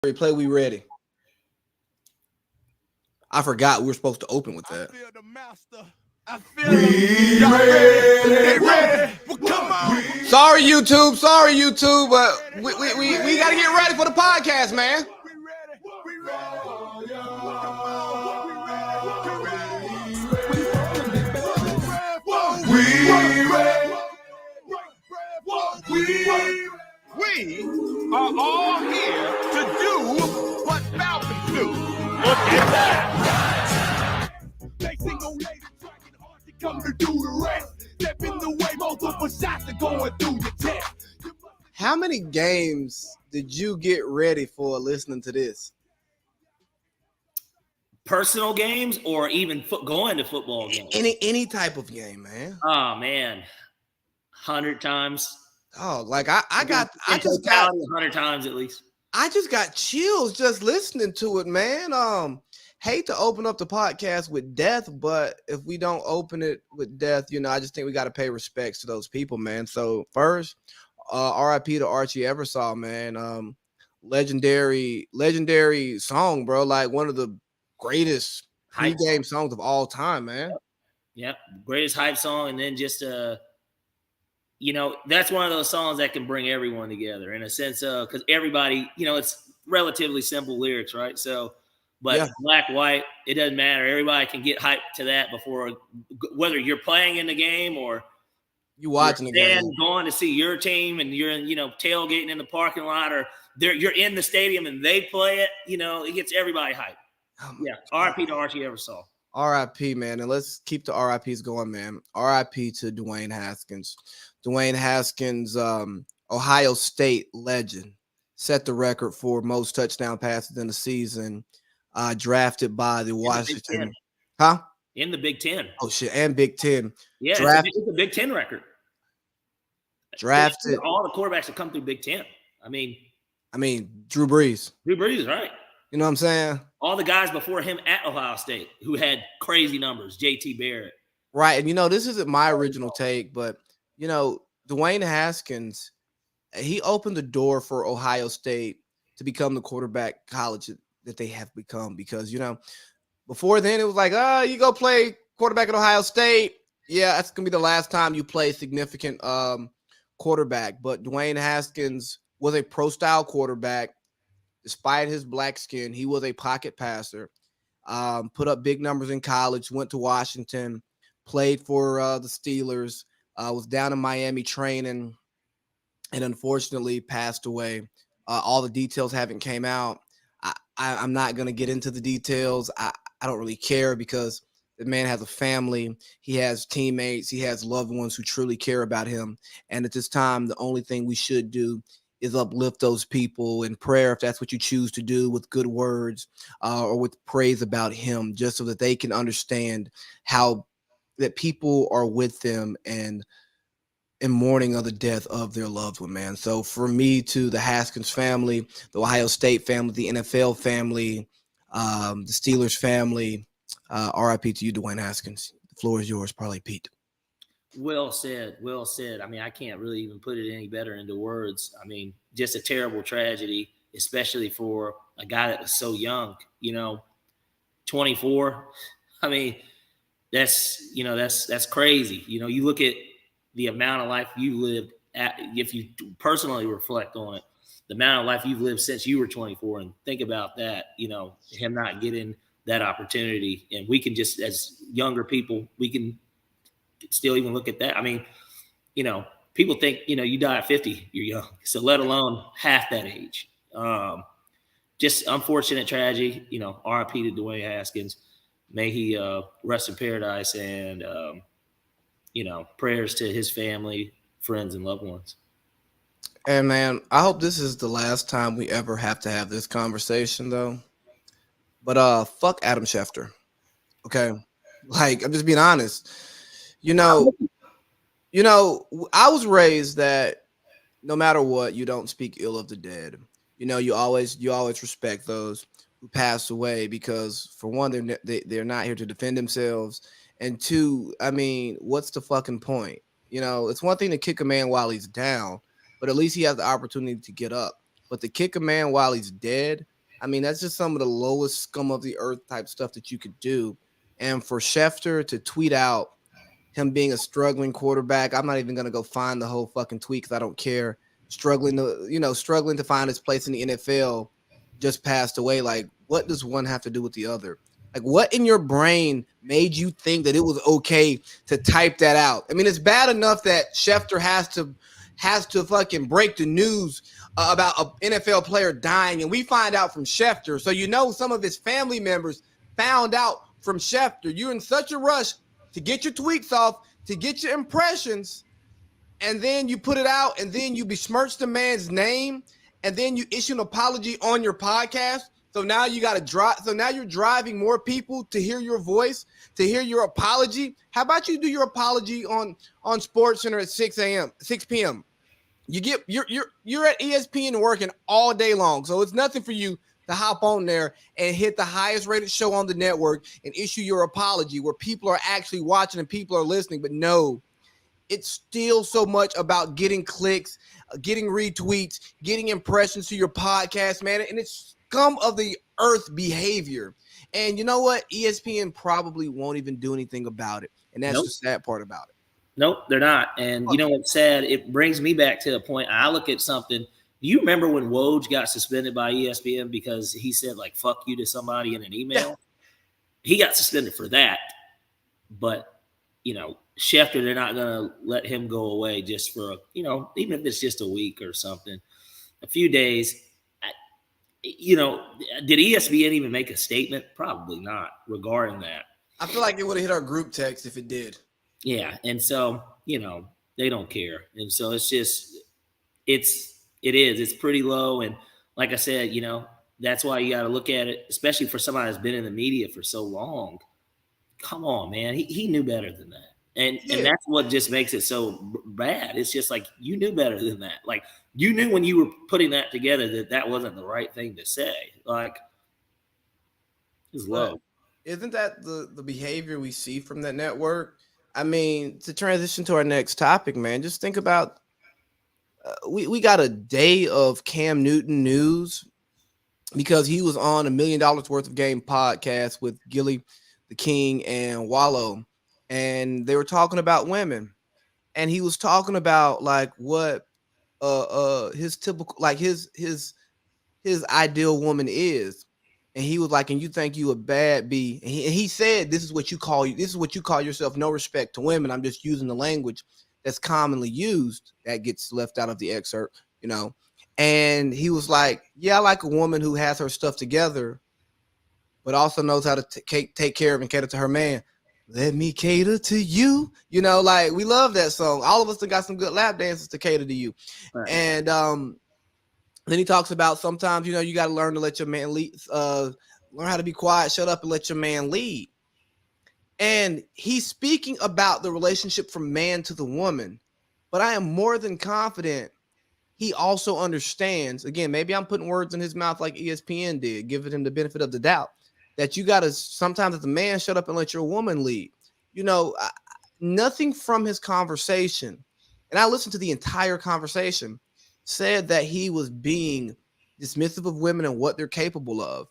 Play We Ready. I forgot we were supposed to open with that. I feel the master. I feel y'all ready? They ready? Well, come on. Sorry, YouTube, but we got to get ready for the podcast, man. We ready? We ready? Come on. We are all here to do what Falcons do. Look at that! They single lady trying hard to come to do the rest. Step in the way, multiple shots are going through your chest. How many games did you get ready for listening to this? Personal games or even going to football games? Any type of game, man. Oh man, 100 times. Oh, like I just got 100 times at least. I just got chills just listening to it, man. Hate to open up the podcast with death, but if we don't open it with death, I just think we got to pay respects to those people, man. So first, RIP to Archie Eversole, man. Legendary song, bro. Like one of the greatest pre-game songs of all time, man. Yep. Greatest hype song. And then just, that's one of those songs that can bring everyone together in a sense of, because everybody, it's relatively simple lyrics, right? So, but black, white, it doesn't matter. Everybody can get hyped to that before, whether you're playing in the game or you watching the game, going to see your team, and you're tailgating in the parking lot, or you're in the stadium and they play it. It gets everybody hyped. Oh RIP to Archie Eversole. RIP, man, and let's keep the RIPs going, man. RIP to Dwayne Haskins. Dwayne Haskins, Ohio State legend, set the record for most touchdown passes in the season. Drafted by the Washington, in the Big Ten. Oh shit, and Big Ten. Yeah, it's a Big Ten record. Drafted all the quarterbacks that come through Big Ten. I mean, Drew Brees. Drew Brees, right? You know what I'm saying? All the guys before him at Ohio State who had crazy numbers. JT Barrett. Right, and this isn't my original take, but Dwayne Haskins, he opened the door for Ohio State to become the quarterback college that they have become, because before then it was like, you go play quarterback at Ohio State, that's gonna be the last time you play significant quarterback. But Dwayne Haskins was a pro style quarterback. Despite his black skin, he was a pocket passer, put up big numbers in college, went to Washington, played for the Steelers, was down in Miami training, and unfortunately passed away. All the details haven't came out. I'm not going to get into the details. I don't really care, because the man has a family. He has teammates. He has loved ones who truly care about him. And at this time, the only thing we should do is uplift those people in prayer, if that's what you choose to do, with good words or with praise about him, just so that they can understand how that people are with them and in mourning of the death of their loved one, man. So for me, to the Haskins family, the Ohio State family, the NFL family, the Steelers family, RIP to you, Dwayne Haskins. The floor is yours, Parlay Pete. Well said. I can't really even put it any better into words. Just a terrible tragedy, especially for a guy that was so young, 24. That's crazy. You look at the amount of life you lived if you personally reflect on it, the amount of life you've lived since you were 24, and think about that, him not getting that opportunity. And we can just, as younger people, we can still even look at that. People think, you die at 50, you're young. So let alone half that age. Just unfortunate tragedy, RIP to Dwayne Haskins. May he rest in paradise, and, prayers to his family, friends, and loved ones. And man, I hope this is the last time we ever have to have this conversation, though. But fuck Adam Schefter. Okay. Like, I'm just being honest. I was raised that no matter what, you don't speak ill of the dead. You always respect those who pass away, because for one, they're not here to defend themselves, and two, what's the fucking point? It's one thing to kick a man while he's down, but at least he has the opportunity to get up. But to kick a man while he's dead, I mean, that's just some of the lowest scum of the earth type stuff that you could do. And for Schefter to tweet out him being a struggling quarterback, I'm not even going to go find the whole fucking tweet because I don't care. Struggling to find his place in the NFL, just passed away. Like, what does one have to do with the other? Like, what in your brain made you think that it was okay to type that out? I mean, it's bad enough that Schefter has to fucking break the news about an NFL player dying, and we find out from Schefter. So some of his family members found out from Schefter. You're in such a rush to get your tweets off, to get your impressions, and then you put it out, and then you besmirch the man's name, and then you issue an apology on your podcast. So now you got to drive. So now you're driving more people to hear your voice, to hear your apology. How about you do your apology on SportsCenter at 6 p.m. You're at ESPN working all day long, so it's nothing for you to hop on there and hit the highest rated show on the network and issue your apology where people are actually watching and people are listening. But no, it's still so much about getting clicks, getting retweets, getting impressions to your podcast, man. And it's scum of the earth behavior. And you know what? ESPN probably won't even do anything about it. And that's the sad part about it. Nope, they're not. And you know what's sad? It brings me back to a point. I look at something. Do you remember when Woj got suspended by ESPN because he said, like, fuck you to somebody in an email? Yeah. He got suspended for that. But, Schefter, they're not going to let him go away just for, even if it's just a week or something, a few days. Did ESPN even make a statement? Probably not regarding that. I feel like it would have hit our group text if it did. Yeah. And so, they don't care. And so it's just, it's pretty low. And like I said, that's why you got to look at it, especially for somebody that's been in the media for so long. Come on, man. He knew better than that. And that's what just makes it so bad. It's just like, you knew better than that. Like, you knew when you were putting that together that wasn't the right thing to say. Like, it's low. Isn't that the behavior we see from that network? I mean, to transition to our next topic, man, just think about we got a day of Cam Newton news because he was on $1 million worth of game podcast with Gilly the King and Wallow, and they were talking about women, and he was talking about like what his typical, like his ideal woman is. And he was like, and you think you a bad bee? And he said, this is what you call yourself. No respect to women. I'm just using the language that's commonly used that gets left out of the excerpt, And he was like, yeah, I like a woman who has her stuff together, but also knows how to take care of and cater to her man. Let me cater to you. Like, we love that song. All of us have got some good lap dances to cater to you. Right. And then he talks about sometimes, you got to learn to let your man lead, learn how to be quiet, shut up, and let your man lead. And he's speaking about the relationship from man to the woman. But I am more than confident he also understands, again, maybe I'm putting words in his mouth like ESPN did, giving him the benefit of the doubt, that you got to sometimes as a man, shut up and let your woman lead. Nothing from his conversation, and I listened to the entire conversation, said that he was being dismissive of women and what they're capable of.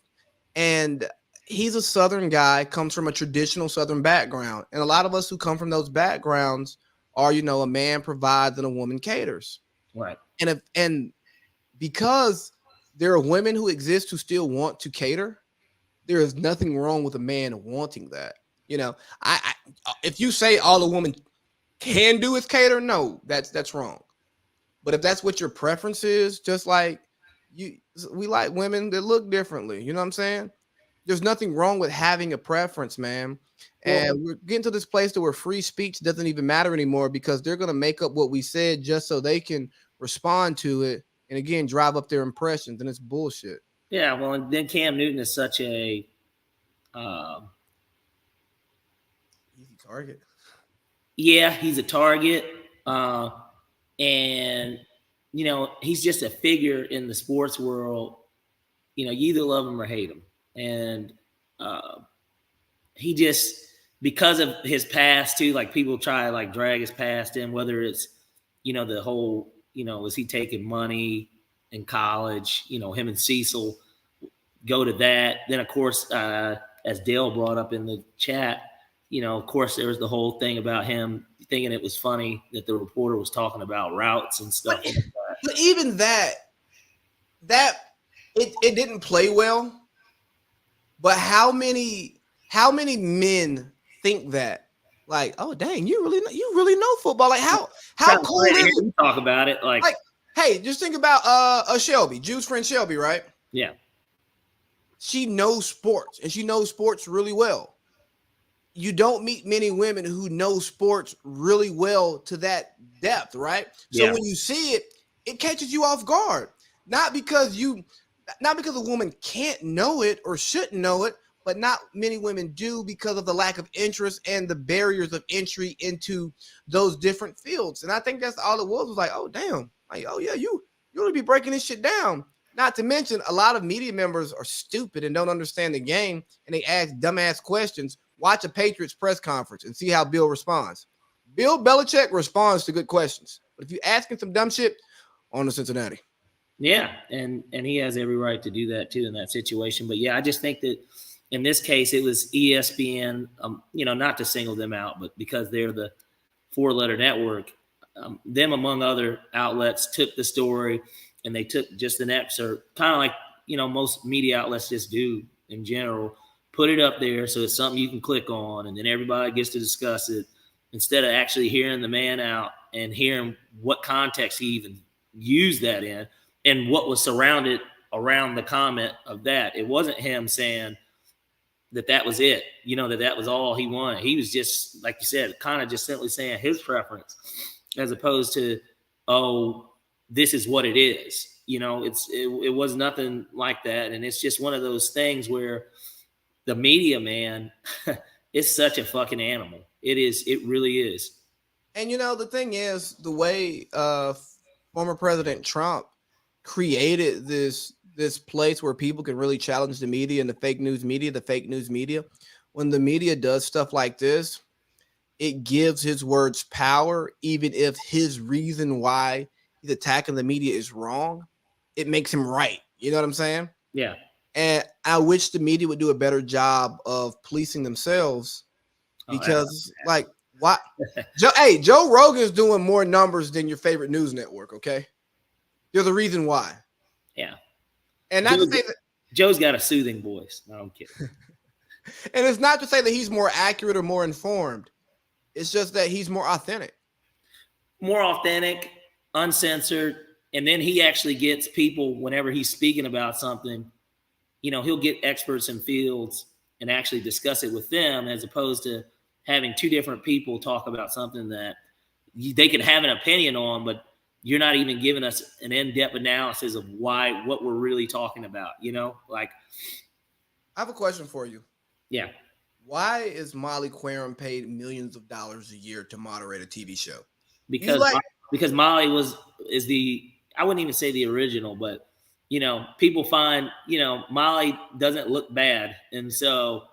And he's a Southern guy, comes from a traditional Southern background. And a lot of us who come from those backgrounds are, a man provides and a woman caters. Right. And because there are women who exist who still want to cater, there is nothing wrong with a man wanting that. If you say all a woman can do is cater, no, that's wrong. But if that's what your preference is, just like we like women that look differently. You know what I'm saying? There's nothing wrong with having a preference, man. And we're getting to this place where free speech doesn't even matter anymore because they're going to make up what we said just so they can respond to it and, again, drive up their impressions. And it's bullshit. Yeah, well, and then Cam Newton is such a easy target. Yeah, he's a target. And, he's just a figure in the sports world. You either love him or hate him. And he just, because of his past too, like people try to like drag his past in, whether it's, the whole, is he taking money in college, him and Cecil, go to that. Then, of course, as Dale brought up in the chat, of course, there was the whole thing about him thinking it was funny that the reporter was talking about routes and stuff. But even that it didn't play well. But how many men think that? Like, oh dang, you really know football. Like how cool is it? Talk about it like hey, just think about Shelby, Jude's friend Shelby, right? Yeah. She knows sports and she knows sports really well. You don't meet many women who know sports really well to that depth, right? So when you see it, it catches you off guard. Not because a woman can't know it or shouldn't know it, but not many women do because of the lack of interest and the barriers of entry into those different fields. And I think that's all it was like, oh, damn. Like, oh, yeah, you really be breaking this shit down. Not to mention, a lot of media members are stupid and don't understand the game, and they ask dumbass questions. Watch a Patriots press conference and see how Bill responds. Bill Belichick responds to good questions. But if you ask him some dumb shit, on to Cincinnati. Yeah, and he has every right to do that, too, in that situation. But, yeah, I just think that in this case, it was ESPN, not to single them out, but because they're the four-letter network, them, among other outlets, took the story and they took just an excerpt, kind of like, most media outlets just do in general, put it up there so it's something you can click on, and then everybody gets to discuss it instead of actually hearing the man out and hearing what context he even used that in and what was surrounded around the comment of that. It wasn't him saying that was it, that was all he wanted. He was just, like you said, kind of just simply saying his preference as opposed to, oh, this is what it is. It was nothing like that. And it's just one of those things where the media, man, is such a fucking animal. It is. It really is. And, the thing is, the way former President Trump created this place where people can really challenge the media and the fake news media, when the media does stuff like this, it gives his words power, even if his reason why he's attacking the media is wrong. It makes him right. You know what I'm saying? Yeah. And I wish the media would do a better job of policing themselves because, why? Joe Rogan's doing more numbers than your favorite news network, okay? There's a reason why. Yeah. And not to say that Joe's got a soothing voice. No, I'm kidding. And it's not to say that he's more accurate or more informed. It's just that he's more authentic. More authentic, uncensored. And then he actually gets people, whenever he's speaking about something, he'll get experts in fields and actually discuss it with them, as opposed to having two different people talk about something that they can have an opinion on, but you're not even giving us an in-depth analysis of what we're really talking about, I have a question for you. Yeah. Why is Molly Qerim paid millions of dollars a year to moderate a TV show? Because Molly is I wouldn't even say the original, but people find, Molly doesn't look bad. And so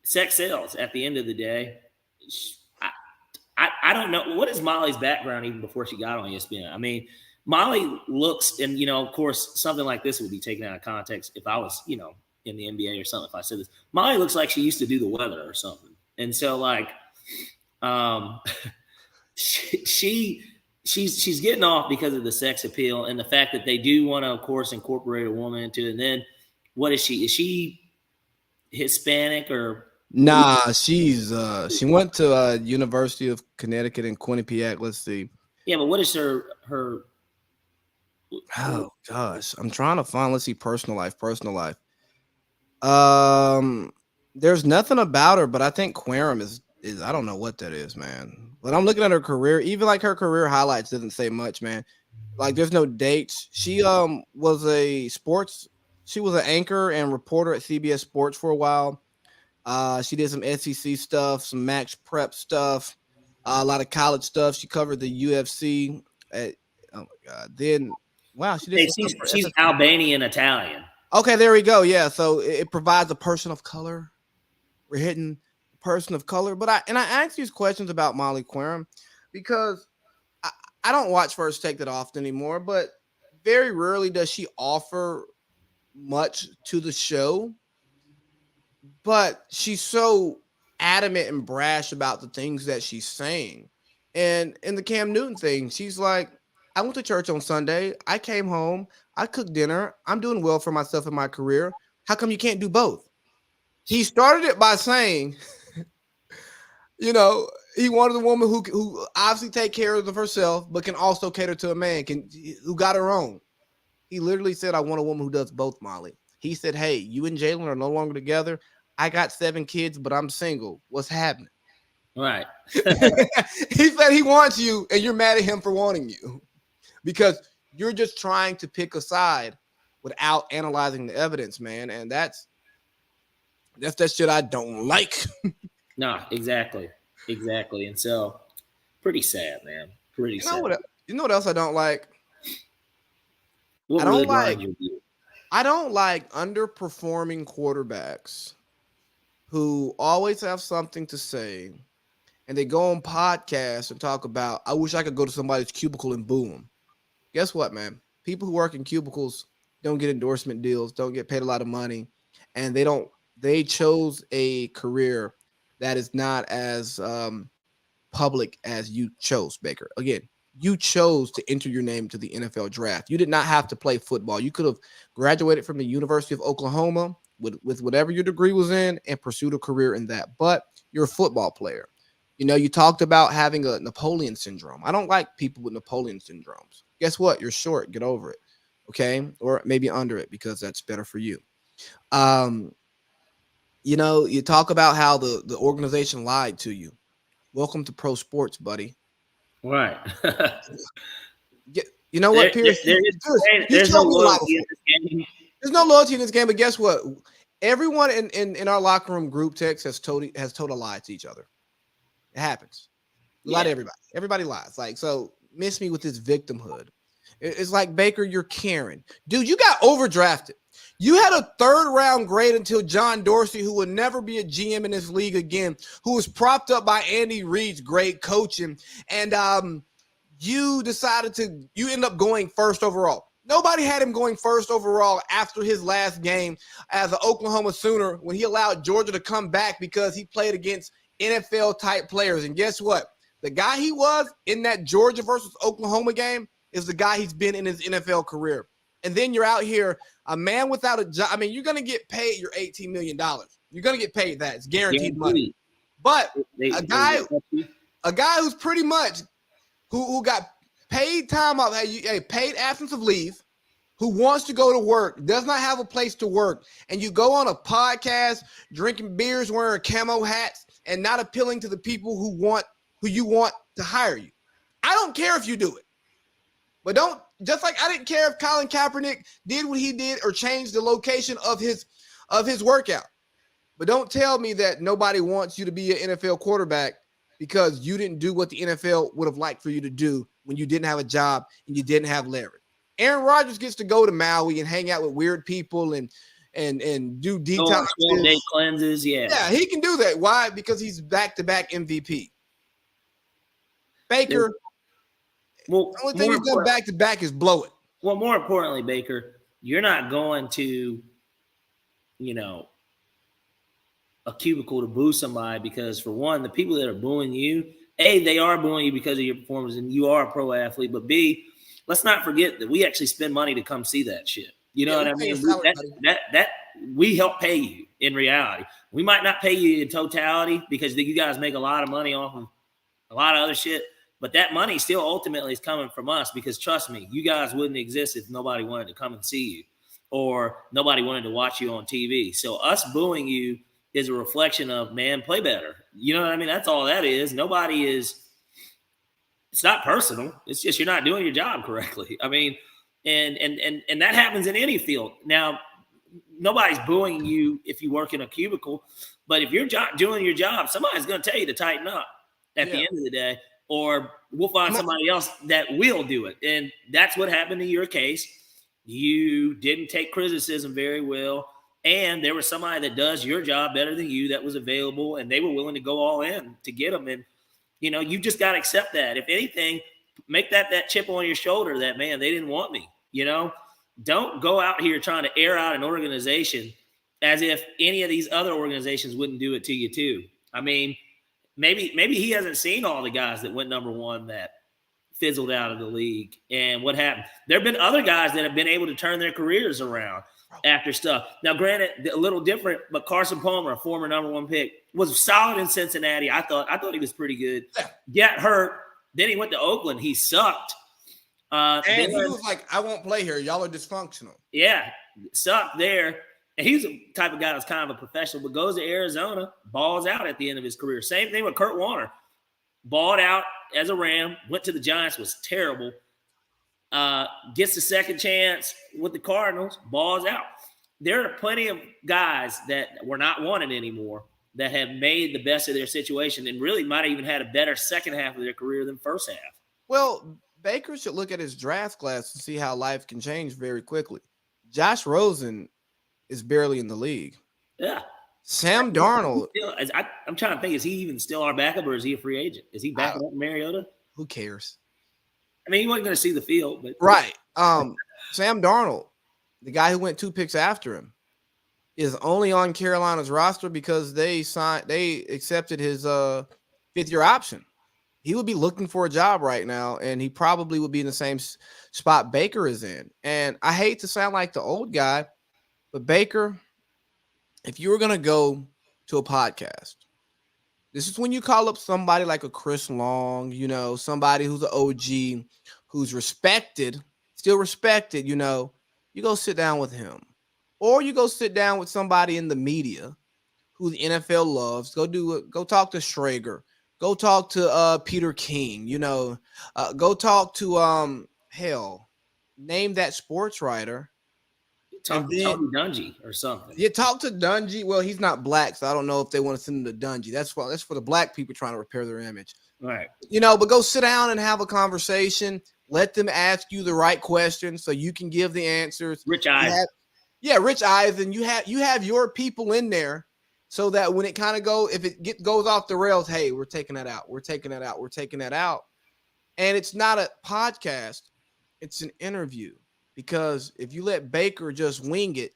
sex sells at the end of the day. I don't know. What is Molly's background even before she got on ESPN? I mean, Molly looks, and, of course, something like this would be taken out of context if I was, in the NBA or something, if I said this. Molly looks like she used to do the weather or something. And so, she's getting off because of the sex appeal and the fact that they do want to, of course, incorporate a woman into it. And then what is she? Is she Hispanic or? Nah, she went to University of Connecticut in Quinnipiac. Let's see. Yeah, but what is her? Oh gosh, I'm trying to find. Let's see, personal life. There's nothing about her, but I think Qerim is I don't know what that is, man. But I'm looking at her career. Even her career highlights doesn't say much, man. There's no dates. She was an anchor and reporter at CBS Sports for a while. She did some SEC stuff, some Max Prep stuff, a lot of college stuff. She covered the UFC. Oh my God! Then wow, she did. She's Albanian Italian. Okay, there we go. Yeah, so it provides a person of color. We're hitting a person of color, but I ask these questions about Molly Qerim because I don't watch First Take that often anymore. But very rarely does she offer much to the show, but she's so adamant and brash about the things that she's saying. And in the Cam Newton thing, she's like, I went to church on Sunday. I came home. I cooked dinner. I'm doing well for myself in my career. How come you can't do both? He started it by saying, you know, he wanted a woman who obviously take care of herself, but can also cater to a man who got her own. He literally said, I want a woman who does both, Molly. He said, hey, you and Jalen are no longer together. I got 7 kids, but I'm single. What's happening? Right. He said he wants you, and you're mad at him for wanting you because you're just trying to pick a side without analyzing the evidence, man. And that's that shit I don't like. No, exactly. And so, pretty sad, man. Pretty sad. You know what else I don't like? What I don't really like. grinds your gears? I don't like underperforming quarterbacks who always have something to say, and they go on podcasts and talk about, I wish I could go to somebody's cubicle and boo them. Guess what, man? People who work in cubicles don't get endorsement deals, don't get paid a lot of money, and they chose a career that is not as public as you chose, Baker. Again, you chose to enter your name to the NFL draft. You did not have to play football. You could have graduated from the University of Oklahoma with whatever your degree was in and pursued a career in that. But you're a football player. You know, you talked about having a Napoleon syndrome. I don't like people with Napoleon syndromes. Guess what? You're short. Get over it. Okay? Or maybe under it because that's better for you. You know, you talk about how the organization lied to you. Welcome to pro sports, buddy. Right. You know what, Pierce? There's no loyalty in this game. There's no loyalty in this game, but guess what? Everyone in our locker room group text has told a lie to each other. It happens. Lie to everybody. Everybody lies. Like, so miss me with this victimhood. It's like, Baker, you're Karen. Dude, you got overdrafted. You had a 3rd round grade until John Dorsey, who will never be a GM in this league again, who was propped up by Andy Reid's great coaching. And you end up going 1st overall. Nobody had him going 1st overall after his last game as an Oklahoma Sooner when he allowed Georgia to come back because he played against NFL-type players. And guess what? The guy he was in that Georgia versus Oklahoma game is the guy he's been in his NFL career. And then you're out here, a man without a job. I mean, you're going to get paid your $18 million. You're going to get paid that. It's guaranteed money. But a guy who's pretty much who got paid time off, paid absence of leave, who wants to go to work, does not have a place to work, and you go on a podcast drinking beers, wearing camo hats, and not appealing to the people who you want to hire you. I don't care if you do it. But just like I didn't care if Colin Kaepernick did what he did or changed the location of his workout. But don't tell me that nobody wants you to be an NFL quarterback because you didn't do what the NFL would have liked for you to do when you didn't have a job and you didn't have leverage. Aaron Rodgers gets to go to Maui and hang out with weird people and do detox day cleanses. Yeah, he can do that. Why? Because he's back-to-back MVP. Baker. Well, the only thing he's done back-to-back is blow it. Well, more importantly, Baker, you're not going to, a cubicle to boo somebody because, for one, the people that are booing you, A, they are booing you because of your performance and you are a pro athlete, but B, let's not forget that we actually spend money to come see that shit. You know what I mean? That we help pay you in reality. We might not pay you in totality because you guys make a lot of money off of a lot of other shit. But that money still ultimately is coming from us because, trust me, you guys wouldn't exist if nobody wanted to come and see you or nobody wanted to watch you on TV. So us booing you is a reflection of, man, play better. You know what I mean? That's all that is. It's not personal. It's just you're not doing your job correctly. I mean, and that happens in any field. Now, nobody's booing you if you work in a cubicle, but if you're doing your job, somebody's going to tell you to tighten up at the end of the day. Or we'll find somebody else that will do it. And that's what happened in your case. You didn't take criticism very well. And there was somebody that does your job better than you that was available, and they were willing to go all in to get them. And, you just got to accept that. If anything, make that chip on your shoulder that, man, they didn't want me. You know, don't go out here trying to air out an organization as if any of these other organizations wouldn't do it to you too. I mean, maybe he hasn't seen all the guys that went number one that fizzled out of the league. And what happened? There have been other guys that have been able to turn their careers around after stuff. Now, granted, a little different, but Carson Palmer, a former number one pick, was solid in Cincinnati. I thought he was pretty good. Got hurt. Then he went to Oakland. He sucked. And he was like, I won't play here. Y'all are dysfunctional. Yeah, sucked there. And he's the type of guy that's kind of a professional, but goes to Arizona, balls out at the end of his career. Same thing with Kurt Warner. Balled out as a Ram, went to the Giants, was terrible. Gets the second chance with the Cardinals, balls out. There are plenty of guys that were not wanted anymore that have made the best of their situation and really might have even had a better second half of their career than first half. Well, Baker should look at his draft class and see how life can change very quickly. Josh Rosen is barely in the league. Yeah. Sam Darnold. I'm trying to think, is he even still our backup or is he a free agent? Is he backing up Mariota? Who cares? I mean, he wasn't going to see the field. But Right. Sam Darnold, the guy who went 2 picks after him, is only on Carolina's roster because they accepted his 5th-year option. He would be looking for a job right now, and he probably would be in the same spot Baker is in. And I hate to sound like the old guy, but Baker, if you were going to go to a podcast, this is when you call up somebody like a Chris Long, you know, somebody who's an OG, who's respected, still respected, you know, you go sit down with him. Or you go sit down with somebody in the media who the NFL loves. Go talk to Schrager. Go talk to Peter King, you know. Go talk to name that sports writer. Talk to Tony Dungy or something. Yeah, talk to Dungy. Well, he's not black, so I don't know if they want to send him to Dungy. That's for the black people trying to repair their image. Right. You know, but go sit down and have a conversation. Let them ask you the right questions so you can give the answers. Rich Eisen. Rich Eisen. You have your people in there so that when it kind of goes off the rails, hey, we're taking that out. We're taking that out. We're taking that out. And it's not a podcast. It's an interview. Because if you let Baker just wing it,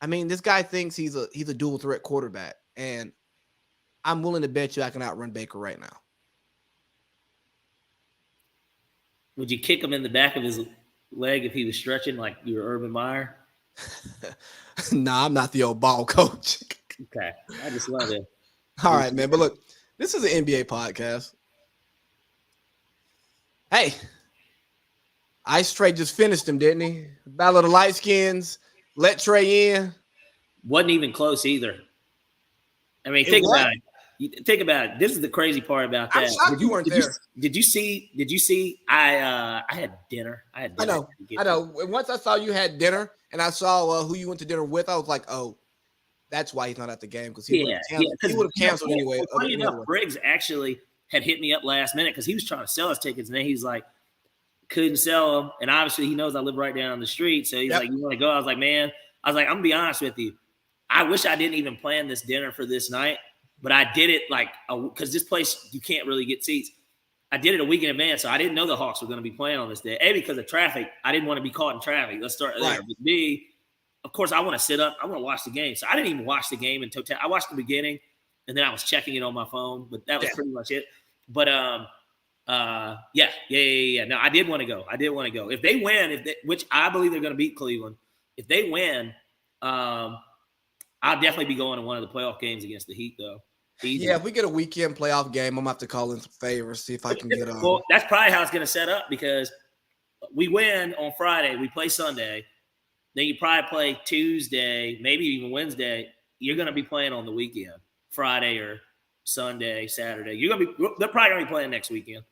I mean, this guy thinks he's a dual threat quarterback, and I'm willing to bet you I can outrun Baker right now. Would you kick him in the back of his leg if he was stretching like you were Urban Meyer? Nah, I'm not the old ball coach. Okay, I just love it. All right, man. But look, this is an NBA podcast. Hey. Ice Trey just finished him, didn't he? Battle of the Light Skins. Let Trey in. Wasn't even close either. I mean, think about it. Think about it. This is the crazy part about that. I'm shocked you weren't there. Did you see? I had dinner. I know. Once I saw you had dinner, and I saw who you went to dinner with, I was like, oh, that's why he's not at the game because he would have canceled anyway. Funny enough, Briggs actually had hit me up last minute because he was trying to sell his tickets, and then he's like, couldn't sell them, and obviously he knows I live right down the street, so he's like, you want to go? I was like, man, I'm gonna be honest with you, I wish I didn't even plan this dinner for this night, but I did it because this place you can't really get seats. I did it a week in advance, so I didn't know the Hawks were going to be playing on this day. A, because of traffic, I didn't want to be caught in traffic. Let's start there. But B, of course, I want to sit up, I want to watch the game, so I didn't even watch the game in total. I watched the beginning, and then I was checking it on my phone, but that was pretty much it. But yeah. No, I did want to go. If they win, which I believe they're going to beat Cleveland, if they win, I'll definitely be going to one of the playoff games against the Heat, though. Yeah, if we get a weekend playoff game, I'm gonna have to call in some favors, see if I can get on. Well, that's probably how it's going to set up because we win on Friday, we play Sunday, then you probably play Tuesday, maybe even Wednesday. You're going to be playing on the weekend, Friday or Sunday, Saturday. They're probably going to be playing next weekend.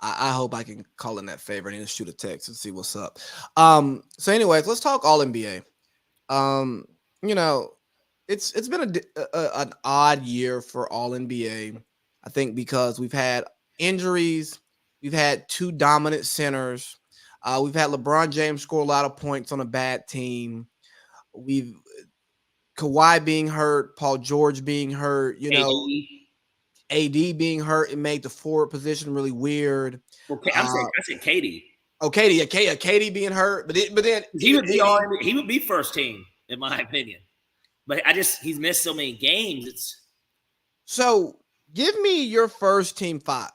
I hope I can call in that favor and shoot a text and see what's up. So anyways, let's talk all NBA. You know, it's been an odd year for all NBA. I think because we've had injuries, we've had 2 dominant centers, we've had LeBron James score a lot of points on a bad team. We've Kawhi being hurt, Paul George being hurt, you know. AD being hurt, it made the forward position really weird. Okay, I said KD. Oh, KD being hurt, but then He would be first team in my opinion. But he's missed so many games. So give me your first team 5.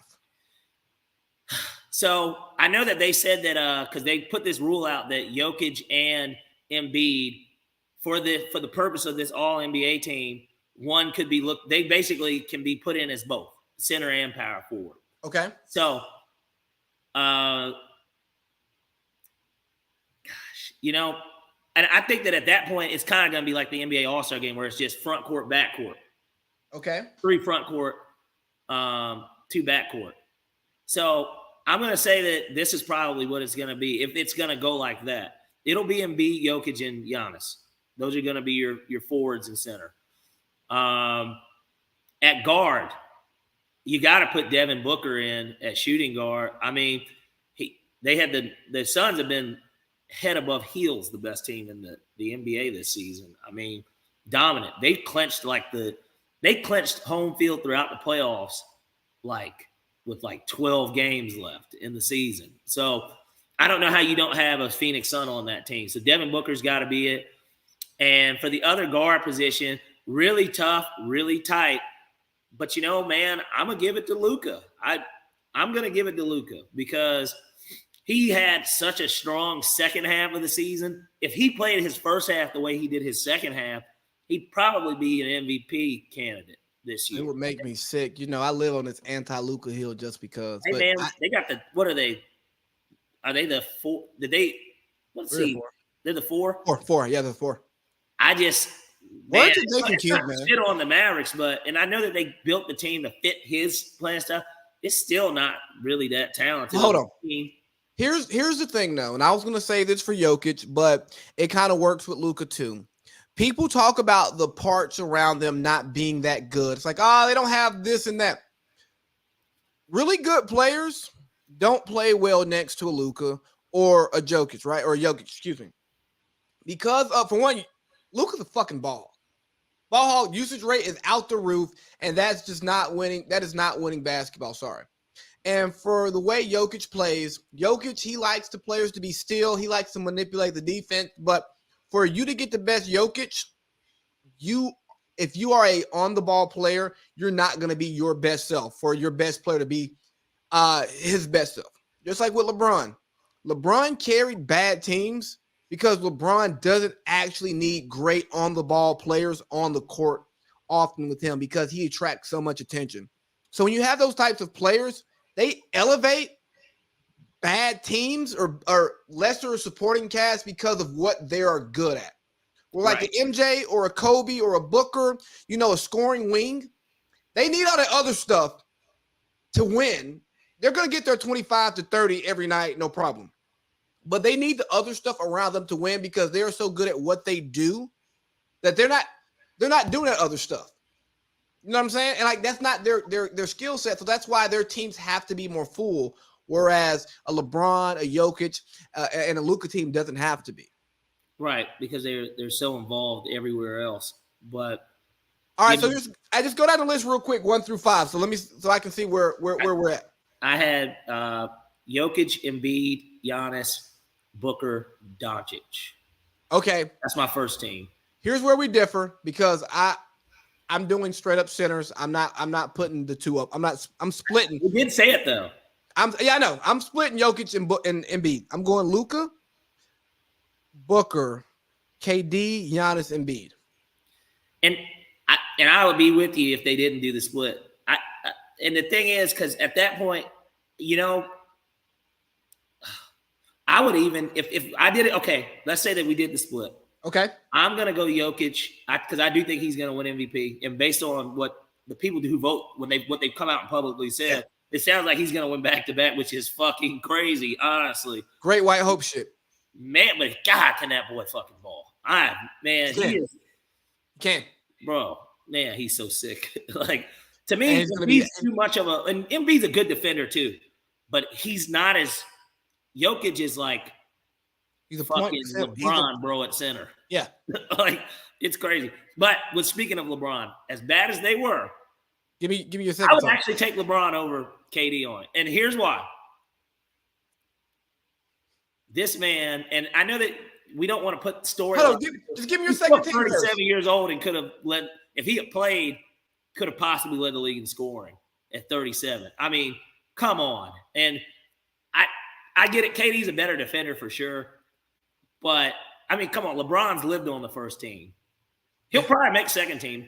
So I know that they said that because they put this rule out that Jokic and Embiid for the purpose of this All NBA team, one could be they basically can be put in as both center and power forward. Okay. So, gosh, and I think that at that point it's kind of going to be like the NBA All-Star game where it's just front court, back court. Okay. 3 front court, 2 back court. So I'm going to say that this is probably what it's going to be. If it's going to go like that, it'll be Embiid, Jokic, and Giannis. Those are going to be your forwards and center. At guard, you got to put Devin Booker in at shooting guard. I mean, the Suns have been head above heels the best team in the NBA this season. I mean, dominant. They clinched home field throughout the playoffs, with 12 games left in the season. So I don't know how you don't have a Phoenix Sun on that team. So Devin Booker's got to be it. And for the other guard position, really tough, really tight. But man, I'm gonna give it to Luka. I'm gonna give it to Luka because he had such a strong second half of the season. If he played his first half the way he did his second half, he'd probably be an MVP candidate this year. It would make me sick. I live on this anti-Luka hill just because. Hey, man, they got what are they? Are they the 4? Let's see. They're the 4? 4. Yeah, they're 4. Man, shit on the Mavericks, and I know that they built the team to fit his plan stuff. It's still not really that talented. Hold on. Here's the thing, though, and I was going to say this for Jokic, but it kind of works with Luka too. People talk about the parts around them not being that good. It's like, they don't have this and that. Really good players don't play well next to a Luka or a Jokic, right? Or a Jokic, excuse me. Because, for one, Luka's a fucking ball. Ball hog usage rate is out the roof, and that's just not winning. That is not winning basketball. Sorry. And for the way Jokic plays, he likes the players to be still. He likes to manipulate the defense. But for you to get the best Jokic, if you are a on-the-ball player, you're not going to be your best self. For your best player to be his best self. Just like with LeBron. LeBron carried bad teams because LeBron doesn't actually need great on-the-ball players on the court often with him because he attracts so much attention. So when you have those types of players, they elevate bad teams or lesser supporting cast because of what they are good at. Well, like an MJ or a Kobe or a Booker, a scoring wing, they need all that other stuff to win. They're going to get their 25 to 30 every night, no problem. But they need the other stuff around them to win because they're so good at what they do that they're not doing that other stuff. You know what I'm saying? And that's not their skill set. So that's why their teams have to be more full. Whereas a LeBron, a Jokic, and a Luka team doesn't have to be. Right, because they're so involved everywhere else. But all right, so I just go down the list real quick, 1 through 5. So I can see where we're at. I had Jokic, Embiid, Giannis, Booker, Doncic. Okay, that's my first team. Here's where we differ because I'm doing straight up centers. I'm not putting the 2 up. I'm splitting. You did say it though. I know. I'm splitting Jokic and Embiid. I'm going Luka, Booker, KD, Giannis, Embiid. And I would be with you if they didn't do the split. And the thing is, because at that point, I would even if I did it. Okay, let's say that we did the split. Okay, I'm gonna go Jokic because I do think he's gonna win MVP. And based on what the people who vote what they've come out and publicly said, it sounds like he's gonna win back to back, which is fucking crazy, honestly. Great white hope shit, man. But God, can that boy fucking ball? Bro, man, he's so sick. To me, he's too much of and Embiid's a good defender too, but he's not as Jokic is he's a fucking LeBron, bro, at center. Yeah, it's crazy. But speaking of LeBron, as bad as they were, give me your second. I would actually take LeBron over KD on it, and here's why. this man, and I know that we don't want to put the story. Hold on, just give me your second team 37 first. years old and could have led, if he had played, could have possibly led the league in scoring at 37. I mean, come on. And I get it. KD's a better defender for sure. But, I mean, come on. LeBron's lived on the first team. He'll probably make second team.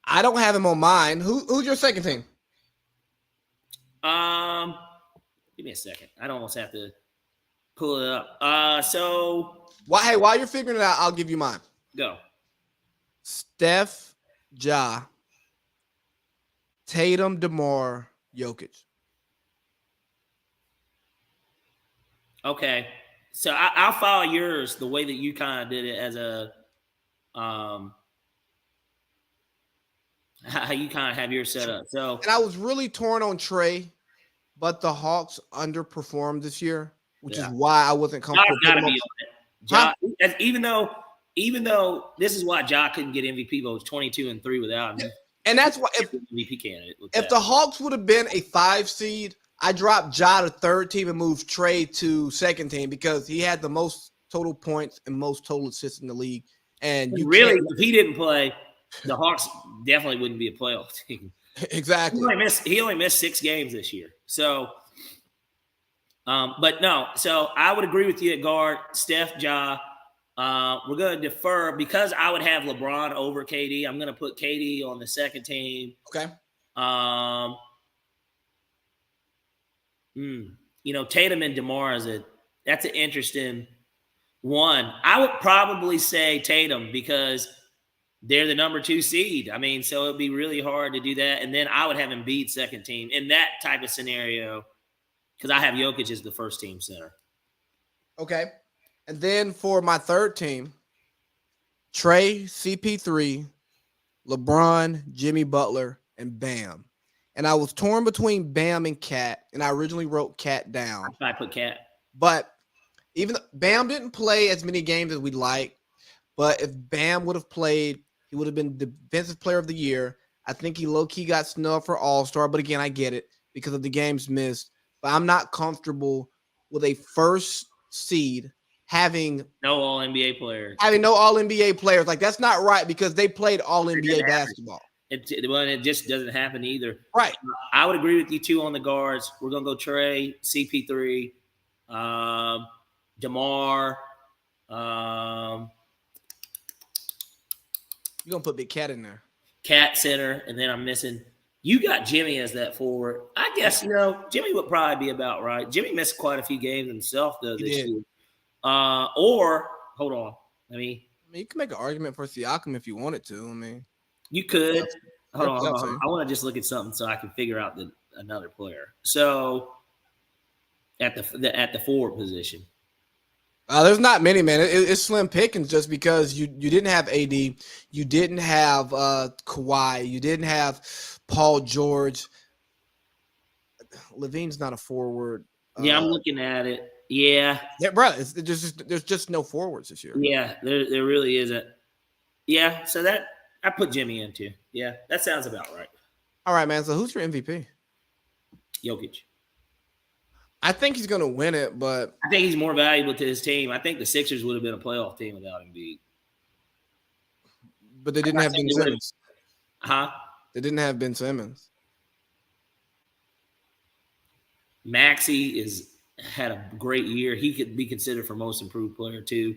I don't have him on mine. Who's your second team? Give me a second. I'd almost have to pull it up. While you're figuring it out, I'll give you mine. Go. Steph, Ja, Tatum, DeMar, Jokic. Okay. So I'll follow yours the way that you kind of did it as a how you kind of have yours set up. So, and I was really torn on Trey, but the Hawks underperformed this year, which is why I wasn't comfortable. Ja gotta be on it. Ja, even though this is why Ja couldn't get MVP votes, 22-3 without him. And that's why if MVP candidate. If the Hawks would have been a 5 seed, I dropped Ja to third team and moved Trey to second team because he had the most total points and most total assists in the league. And you really, if he didn't play, the Hawks definitely wouldn't be a playoff team. Exactly. He only missed 6 games this year. So, but no. So I would agree with you at guard, Steph, Ja. We're going to defer because I would have LeBron over KD. I'm going to put KD on the second team. Okay. Tatum and DeMar that's an interesting one. I would probably say Tatum because they're the number 2 seed. I mean, so it'd be really hard to do that. And then I would have Embiid second team in that type of scenario because I have Jokic as the first team center. Okay. And then for my third team, Trey, CP3, LeBron, Jimmy Butler, and Bam. And I was torn between Bam and Cat, and I originally wrote Cat down. I put Cat. But even though Bam didn't play as many games as we'd like, but if Bam would have played, he would have been Defensive Player of the Year. I think he low-key got snubbed for All-Star, but again, I get it because of the games missed. But I'm not comfortable with a first seed having no All-NBA players. Having no All-NBA players. Like, that's not right because they played All-NBA basketball. It just doesn't happen either. Right. I would agree with you two on the guards. We're going to go Trey, CP3, DeMar. You're going to put Big Cat in there. Cat center, and then I'm missing. You got Jimmy as that forward. I guess, Jimmy would probably be about right. Jimmy missed quite a few games himself, though, this year. Or, hold on. You can make an argument for Siakam if you wanted to. You could. Hold on. I want to just look at something so I can figure out another player. So, at the forward position. There's not many, man. It's slim pickings just because you didn't have AD, you didn't have Kawhi, you didn't have Paul George. Levine's not a forward. Yeah, I'm looking at it. Yeah, bro. There's just no forwards this year. Yeah, there really isn't. Yeah, so that I put Jimmy into. Yeah, that sounds about right. All right, man. So who's your MVP? Jokic. I think he's going to win it, but I think he's more valuable to his team. I think the Sixers would have been a playoff team without Embiid. But they didn't have Ben Simmons. Huh? They didn't have Ben Simmons. Maxey had a great year. He could be considered for most improved player too.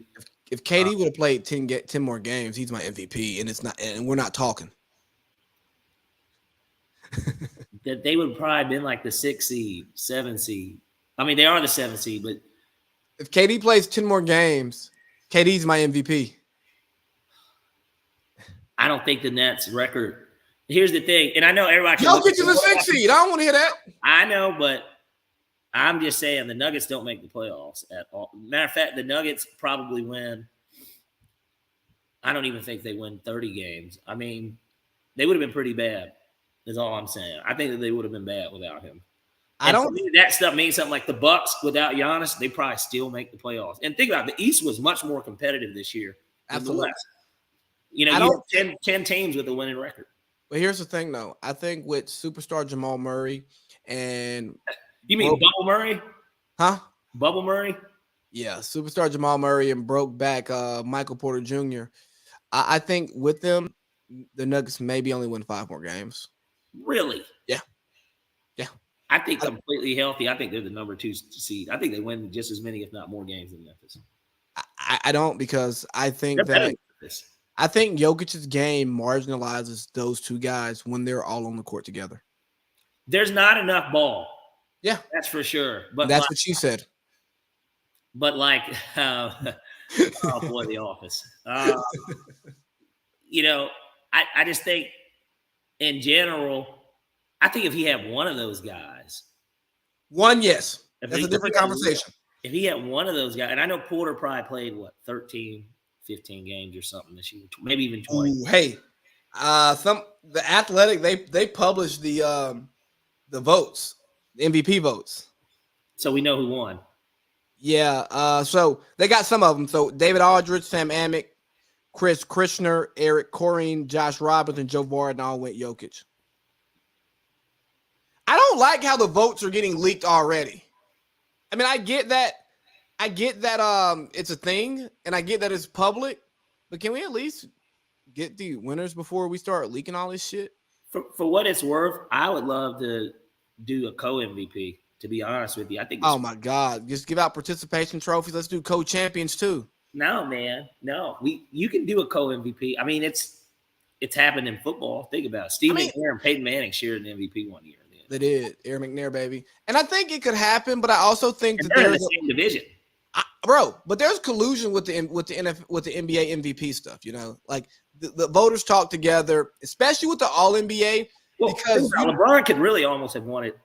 If KD would have played 10 more games, he's my MVP, and we're not talking. That they would probably have been like the 6 seed, 7 seed. I mean, they are the 7 seed, but if KD plays 10 more games, KD's my MVP. I don't think the Nets record. Here's the thing, and I know everybody. Jokic is a 6 seed. I don't want to hear that. I know, but I'm just saying the Nuggets don't make the playoffs at all. Matter of fact, the Nuggets probably win. I don't even think they win 30 games. I mean, they would have been pretty bad. Is all I'm saying. I think that they would have been bad without him. That stuff means something. Like the Bucks without Giannis, they probably still make the playoffs. And think about it, the East was much more competitive this year. Absolutely. You have 10 teams with a winning record. But here's the thing, though. I think with superstar Jamal Murray and you mean Bubble Murray? Huh? Bubble Murray? Yeah, superstar Jamal Murray and broke back Michael Porter Jr. I think with them, the Nuggets maybe only win 5 more games. Really? Yeah. Yeah. I think completely healthy. I think they're the number 2 seed. I think they win just as many, if not more, games than Memphis. I don't, because I think They're better that than Memphis. I think Jokic's game marginalizes those 2 guys when they're all on the court together. There's not enough ball. Yeah, that's for sure. But that's what she said. But like, oh boy, The Office. You know, I just think in general, I think if he had one of those guys, yes, that's a different conversation. If he had one of those guys, and I know Porter probably played 13, 15 games or something this year, maybe even 20. Ooh, hey, the Athletic they published the votes, the MVP votes, so we know who won. Yeah, so they got some of them. So David Aldridge, Sam Amick, Chris Krishner, Eric Corrine, Josh Robinson, Joe Varden all went Jokic. I don't like how the votes are getting leaked already. I mean, I get that it's a thing, and I get that it's public, but can we at least get the winners before we start leaking all this shit? For what it's worth, I would love to do a co-MVP, to be honest with you. I think oh my God, just give out participation trophies. Let's do co-champions too. No, man. No. You can do a co-MVP. I mean, it's happened in football. Think about it. Steve McNair and Peyton Manning shared an MVP one year. They did. Aaron McNair, baby. And I think it could happen, but I also think that they're in the same division. But there's collusion with the NBA MVP stuff, you know? Like the voters talk together, especially with the All-NBA. Well, because LeBron could really almost have won it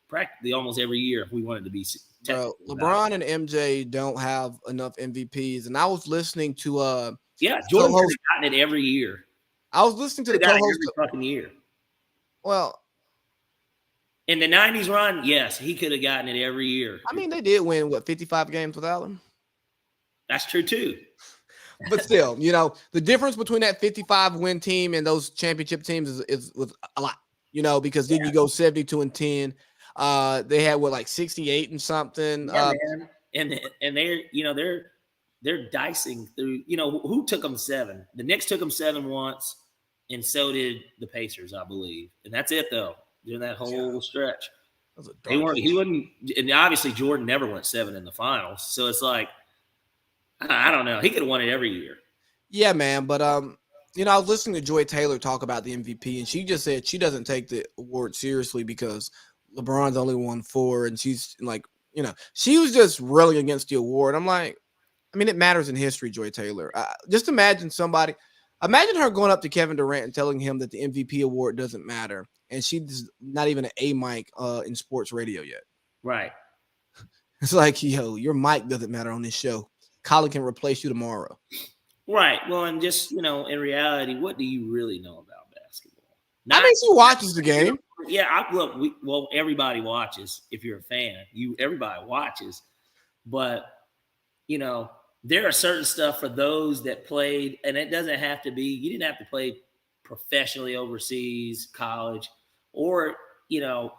practically almost every year if we wanted to be. Bro, LeBron and MJ don't have enough MVPs. And I was listening to Jordan could have gotten it every year. I was listening to the co-host every fucking year. Well, in the 90s run, yes, he could have gotten it every year. I mean, they did win, 55 games without him? That's true, too. But still, you know, the difference between that 55-win team and those championship teams is with a lot, you know, because then you go 72-10. They had, 68 and something? Yeah, man. And they're, you know, they're dicing through, you know, who took them 7? The Knicks took them 7 once, and so did the Pacers, I believe. And that's it, though. During that whole stretch, he wouldn't, and obviously Jordan never went 7 in the finals. So it's like, I don't know. He could have won it every year. Yeah, man. But you know, I was listening to Joy Taylor talk about the MVP, and she just said she doesn't take the award seriously because LeBron's only won 4, and she's like, you know, she was just railing against the award. I'm like, I mean, it matters in history, Joy Taylor. Just imagine her going up to Kevin Durant and telling him that the MVP award doesn't matter. And she's not even an A mic in sports radio yet. Right. It's like, yo, your mic doesn't matter on this show. Colin can replace you tomorrow. Right. Well, and just, you know, in reality, what do you really know about basketball? I mean, she watches the game. Yeah, everybody watches. If you're a fan, everybody watches. But, you know, there are certain stuff for those that played, and it doesn't have to be, you didn't have to play professionally overseas, college, or, you know,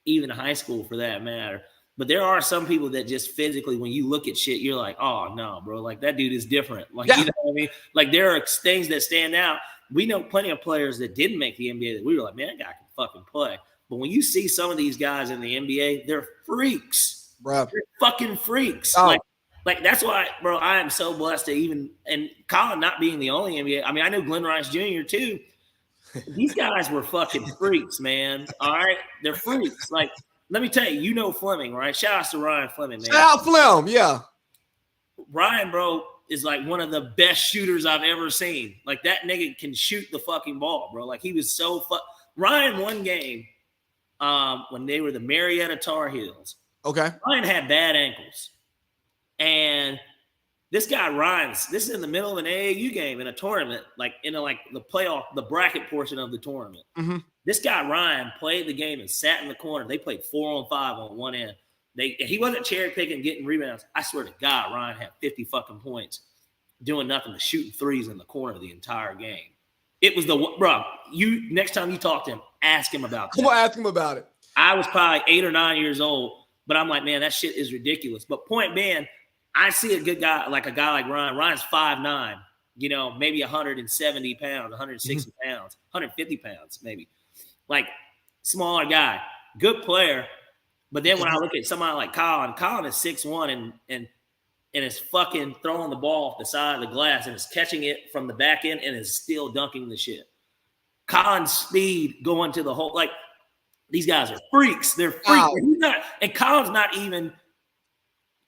even high school for that matter. But there are some people that just physically, when you look at shit, you're like, oh no, bro, like that dude is different. Like, you know what I mean? Like there are things that stand out. We know plenty of players that didn't make the NBA that we were like, man, that guy can fucking play. But when you see some of these guys in the NBA, they're freaks. Bro. They're fucking freaks. Oh. Like that's why, bro, I am so blessed to even, and Colin not being the only NBA. I mean, I know Glenn Rice Jr. too. These guys were fucking freaks, man. All right? They're freaks. Like, let me tell you, you know Fleming, right? Shout out to Ryan Fleming, man. Shout out Flem, yeah. Ryan, bro, is like one of the best shooters I've ever seen. Like, that nigga can shoot the fucking ball, bro. Like, he was so Ryan one game when they were the Marietta Tar Heels. Okay. Ryan had bad ankles. And this guy, this is in the middle of an AAU game in a tournament, like in the playoff, the bracket portion of the tournament. Mm-hmm. This guy, Ryan, played the game and sat in the corner. They played 4-on-5 on one end. He wasn't cherry picking, getting rebounds. I swear to God, Ryan had 50 fucking points doing nothing but shooting threes in the corner the entire game. It was next time you talk to him, ask him about that. Come on, ask him about it. I was probably 8 or 9 years old, but I'm like, man, that shit is ridiculous. But point being, I see a good guy like Ryan. Ryan's 5'9", maybe 170 pounds, 160 pounds, 150 pounds, maybe. Like, smaller guy, good player. But then when I look at somebody like Colin is 6'1" and is fucking throwing the ball off the side of the glass and is catching it from the back end and is still dunking the shit. Colin's speed going to the hole. Like, these guys are freaks. They're freaks. Wow. And Colin's not even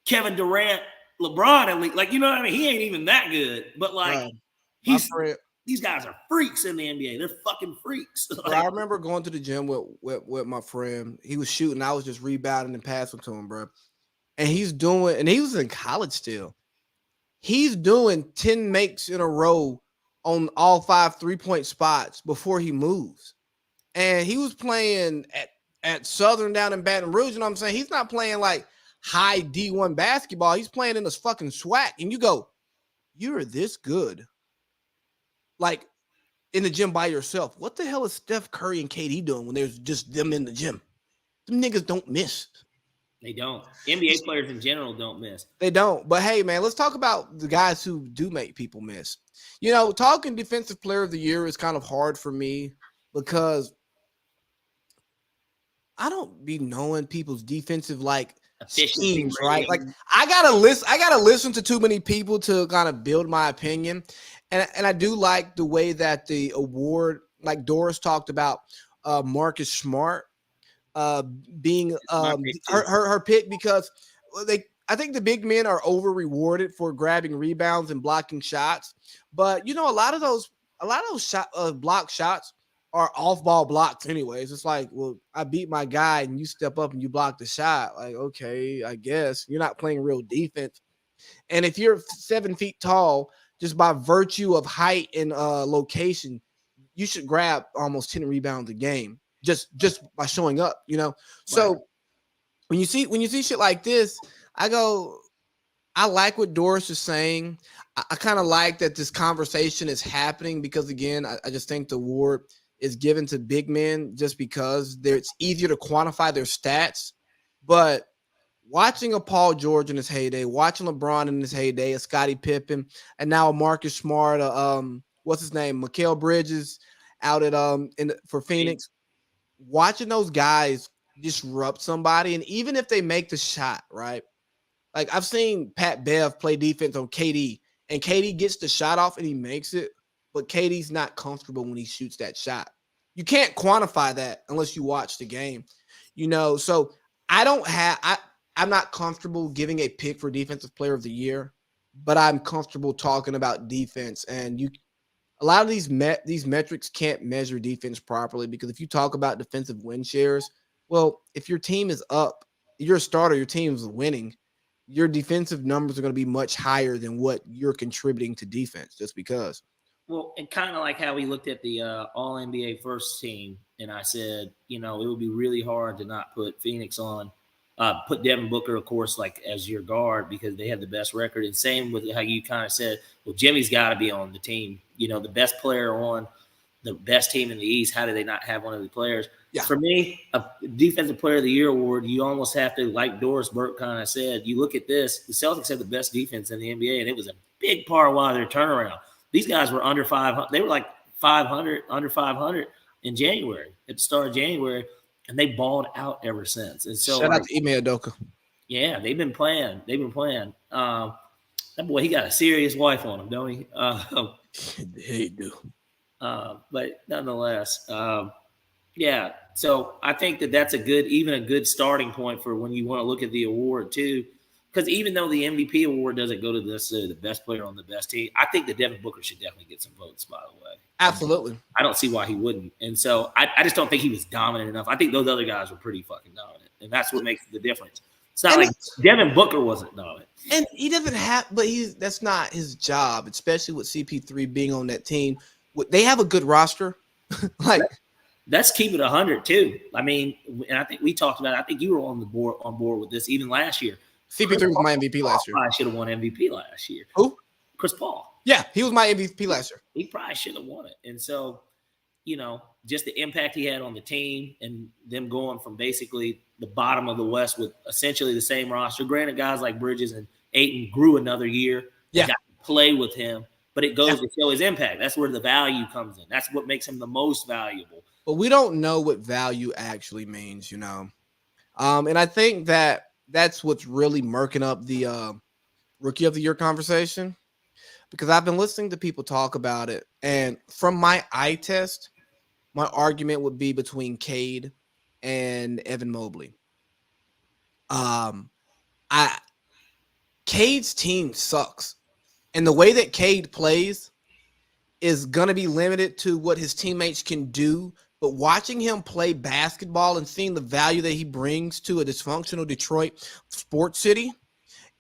Kevin Durant, LeBron, and like, you know what I mean? He ain't even that good. But like, these guys are freaks in the NBA. They're fucking freaks. Bro, I remember going to the gym with my friend. He was shooting. I was just rebounding and passing to him, bro. And he was in college still. He's doing 10 makes in a row on all 5 3-point spots before he moves. And he was playing at Southern down in Baton Rouge. You know what I'm saying? He's not playing like high D1 basketball. He's playing in this fucking SWAC. And you go, you're this good. Like, in the gym by yourself. What the hell is Steph Curry and KD doing when there's just them in the gym? Them niggas don't miss. They don't. NBA players in general don't miss. They don't. But hey, man, let's talk about the guys who do make people miss. Talking defensive player of the year is kind of hard for me because I don't be knowing people's defensive schemes, right? Like I gotta listen to too many people to kind of build my opinion. And I do like the way that the award, like Doris talked about, Marcus Smart being her pick because I think the big men are over rewarded for grabbing rebounds and blocking shots. But a lot of those block shots are off ball blocks anyways. It's like, well, I beat my guy and you step up and you block the shot. Like, okay, I guess you're not playing real defense. And if you're 7 feet tall, just by virtue of height and location, you should grab almost 10 rebounds a game just by showing up, So right. when you see shit like this, I go, I like what Doris is saying. I kind of like that this conversation is happening because, again, I just think the award is given to big men just because it's easier to quantify their stats. But watching a Paul George in his heyday, watching LeBron in his heyday, a Scottie Pippen, and now a Marcus Smart, what's his name, Mikal Bridges out at for Phoenix, watching those guys disrupt somebody, and even if they make the shot, right? Like I've seen Pat Bev play defense on KD, and KD gets the shot off and he makes it, but KD's not comfortable when he shoots that shot. You can't quantify that unless you watch the game, So I'm not comfortable giving a pick for defensive player of the year, but I'm comfortable talking about defense. And a lot of these metrics can't measure defense properly because if you talk about defensive win shares, well, if your team is up, you're a starter, your team is winning, your defensive numbers are going to be much higher than what you're contributing to defense just because. Well, and kind of like how we looked at the All-NBA first team, and I said, it would be really hard to not put Phoenix on. Put Devin Booker, of course, like as your guard because they have the best record. And same with how you kind of said, well, Jimmy's got to be on the team. The best player on the best team in the East. How do they not have one of the players? Yeah. For me, a Defensive Player of the Year award, you almost have to, like Doris Burke kind of said, you look at this, the Celtics had the best defense in the NBA, and it was a big part of why their turnaround. These guys were under 500. They were like 500, under 500 in January, at the start of January. And they balled out ever since. And so, shout out to Ime Udoka. Yeah, they've been playing. That boy, he got a serious wife on him, don't he? He do. But nonetheless, yeah. So I think that's a good starting point for when you want to look at the award too. Because even though the MVP award doesn't go to necessarily the best player on the best team, I think that Devin Booker should definitely get some votes, by the way. Absolutely. I don't see why he wouldn't. And so I just don't think he was dominant enough. I think those other guys were pretty fucking dominant. And that's what makes the difference. It's not like Devin Booker wasn't dominant. And he doesn't have, but that's not his job, especially with CP3 being on that team. They have a good roster. Let's keep it 100 too. I mean, and I think we talked about it. I think you were on board with this even last year. CP3 was my MVP last year. Probably should have won MVP last year. Who? Chris Paul. Yeah, he was my MVP last year. He probably should have won it. And so, just the impact he had on the team and them going from basically the bottom of the West with essentially the same roster. Granted, guys like Bridges and Ayton grew another year. Yeah. Got to play with him, but it goes to show his impact. That's where the value comes in. That's what makes him the most valuable. But we don't know what value actually means, you know. And I think that's what's really murking up the rookie of the year conversation, because I've been listening to people talk about it, and from my eye test, my argument would be between Cade and Evan Mobley. Cade's team sucks, and the way that Cade plays is gonna be limited to what his teammates can do. But watching him play basketball and seeing the value that he brings to a dysfunctional Detroit sports city,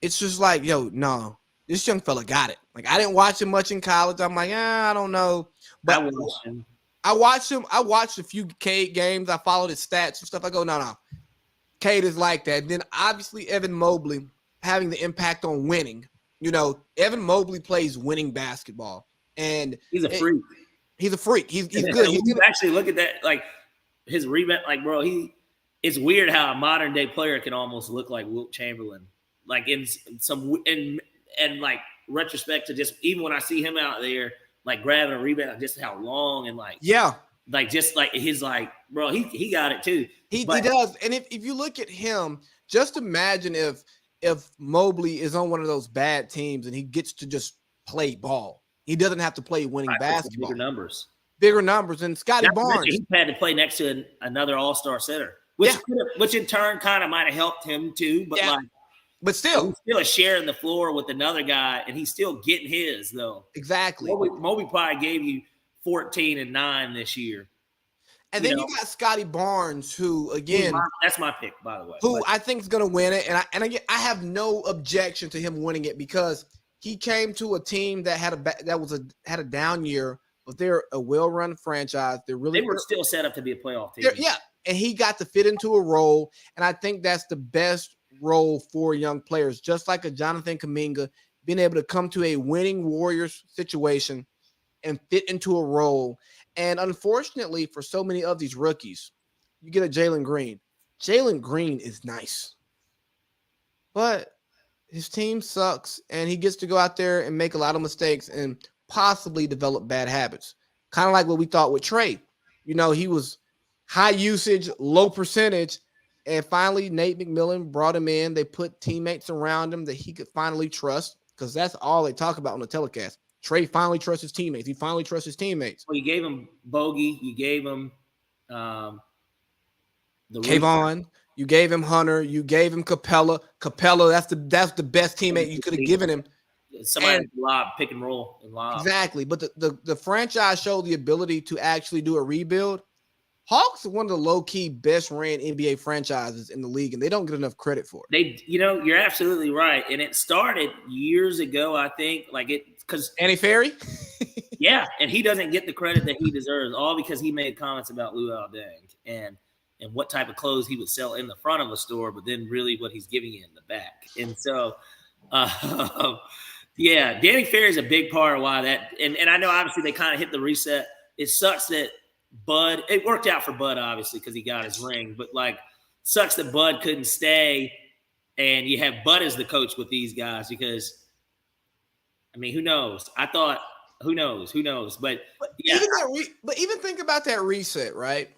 it's just like, yo, no, this young fella got it. Like, I didn't watch him much in college. I'm like, I don't know. But I watched him. I watched a few Cade games. I followed his stats and stuff. I go, no. Cade is like that. And then obviously Evan Mobley having the impact on winning. You know, Evan Mobley plays winning basketball. And he's a freak. He's a freak. He's good. You actually look at that, like his rebound, like, bro, it's weird how a modern day player can almost look like Wilt Chamberlain, like in some and like retrospect to just even when I see him out there like grabbing a rebound, just how long and like just like his like, bro, he got it too. He does. And if you look at him, just imagine if Mobley is on one of those bad teams and he gets to just play ball. He doesn't have to play winning basketball. Bigger numbers. And Scotty Barnes. He had to play next to another all-star center, which in turn kind of might have helped him too. But but still, he's still sharing the floor with another guy, and he's still getting his though. Exactly. Mobley probably gave you 14 and 9 this year. And then you got Scotty Barnes, who again, that's my pick, by the way. Who I think is going to win it, and again, I have no objection to him winning it because he came to a team that had a down year, but they're a well-run franchise. They were still set up to be a playoff team. Yeah, and he got to fit into a role, and I think that's the best role for young players, just like a Jonathan Kuminga, being able to come to a winning Warriors situation and fit into a role. And unfortunately, for so many of these rookies, you get a Jalen Green. Jalen Green is nice, but his team sucks, and he gets to go out there and make a lot of mistakes and possibly develop bad habits. Kind of like what we thought with Trey. You know, he was high usage, low percentage, and finally Nate McMillan brought him in. They put teammates around him that he could finally trust, because that's all they talk about on the telecast. Trey finally trusts his teammates. He finally trusts his teammates. Well, you gave him Bogey. You gave him Kayvon. You gave him Hunter. You gave him Capella. That's the best teammate you could have given him. Somebody lob, pick and roll, and lob. Exactly. But the franchise showed the ability to actually do a rebuild. Hawks are one of the low-key best-ran NBA franchises in the league, and they don't get enough credit for it. You're absolutely right. And it started years ago, I think, because Annie Ferry? Yeah, and he doesn't get the credit that he deserves, all because he made comments about Luol Deng and what type of clothes he would sell in the front of a store, but then really what he's giving you in the back. And so, Danny Ferry is a big part of why that – and I know obviously they kind of hit the reset. It sucks that Bud – it worked out for Bud, obviously, because he got his ring. But, sucks that Bud couldn't stay, and you have Bud as the coach with these guys because – I mean, who knows? I thought, who knows? But yeah. Even think about that reset, right?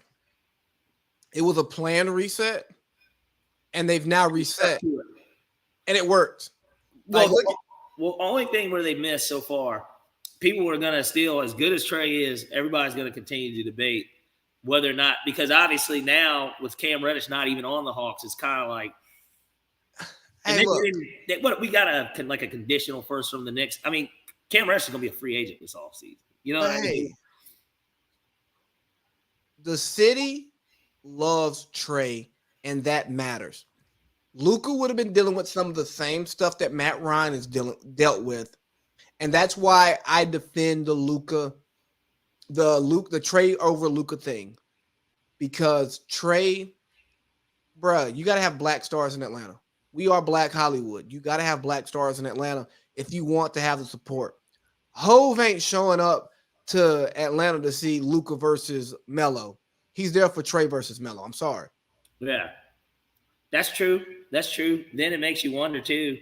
It was a planned reset, and they've now reset, and it worked. Well, only thing where they missed so far, people are going to still, as good as Trey is, everybody's going to continue to debate whether or not, because obviously now with Cam Reddish not even on the Hawks, it's kind of like, hey, we got a conditional first from the Knicks. I mean, Cam Reddish is going to be a free agent this offseason. You know what I mean? The city loves Trey, and that matters. Luka would have been dealing with some of the same stuff that Matt Ryan has dealt with, and that's why I defend the Trey over Luka thing, because Trey, bruh, you got to have black stars in Atlanta. We are Black Hollywood. You got to have black stars in Atlanta if you want to have the support. Hove ain't showing up to Atlanta to see Luka versus Melo. He's there for Trey versus Melo. I'm sorry. Yeah, that's true. Then it makes you wonder too.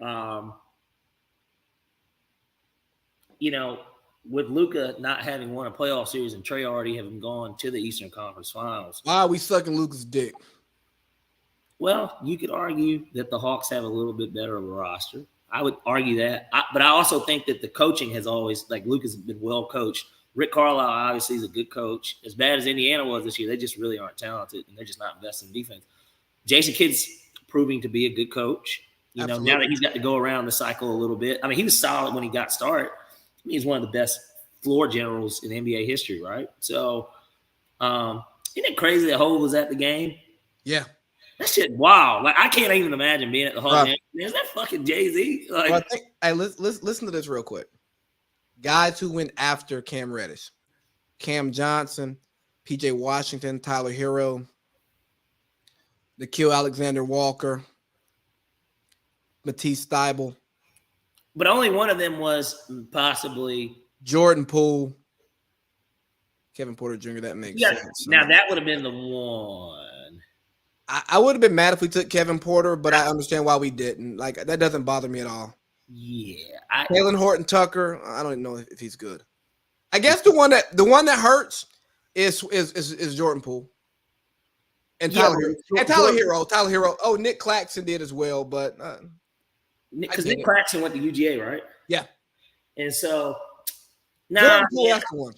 You know, with Luka not having won a playoff series and Trey already having gone to the Eastern Conference Finals. Why are we sucking Luka's dick? Well, you could argue that the Hawks have a little bit better of a roster. I would argue that. But I also think that the coaching has always, like, Luka's been well coached. Rick Carlisle obviously is a good coach. As bad as Indiana was this year, they just really aren't talented, and they're just not investing in defense. Jason Kidd's proving to be a good coach. You know, now that he's got to go around the cycle a little bit. I mean, he was solid when he got started. He's one of the best floor generals in NBA history, right? So, isn't it crazy that Hov was at the game? Yeah. That shit, wow. Like, I can't even imagine being at the Hall. Is that fucking Jay-Z? Like, hey, listen to this real quick. Guys who went after Cam Reddish. Cam Johnson, P.J. Washington, Tyler Hero, Nickeil Alexander-Walker, Matisse Thybulle. But only one of them was possibly Jordan Poole, Kevin Porter Jr. That makes sense. Now that would have been the one. I would have been mad if we took Kevin Porter, but I understand why we didn't. Like, that doesn't bother me at all. Yeah, Taylor Horton Tucker. I don't even know if he's good. I guess the one that hurts is Jordan Poole and Tyler Hero. And Tyler Hero. Oh, Nick Claxton did as well, but. Because Nick Claxton went to UGA, right? Yeah. And so Jordan Poole, that's the one.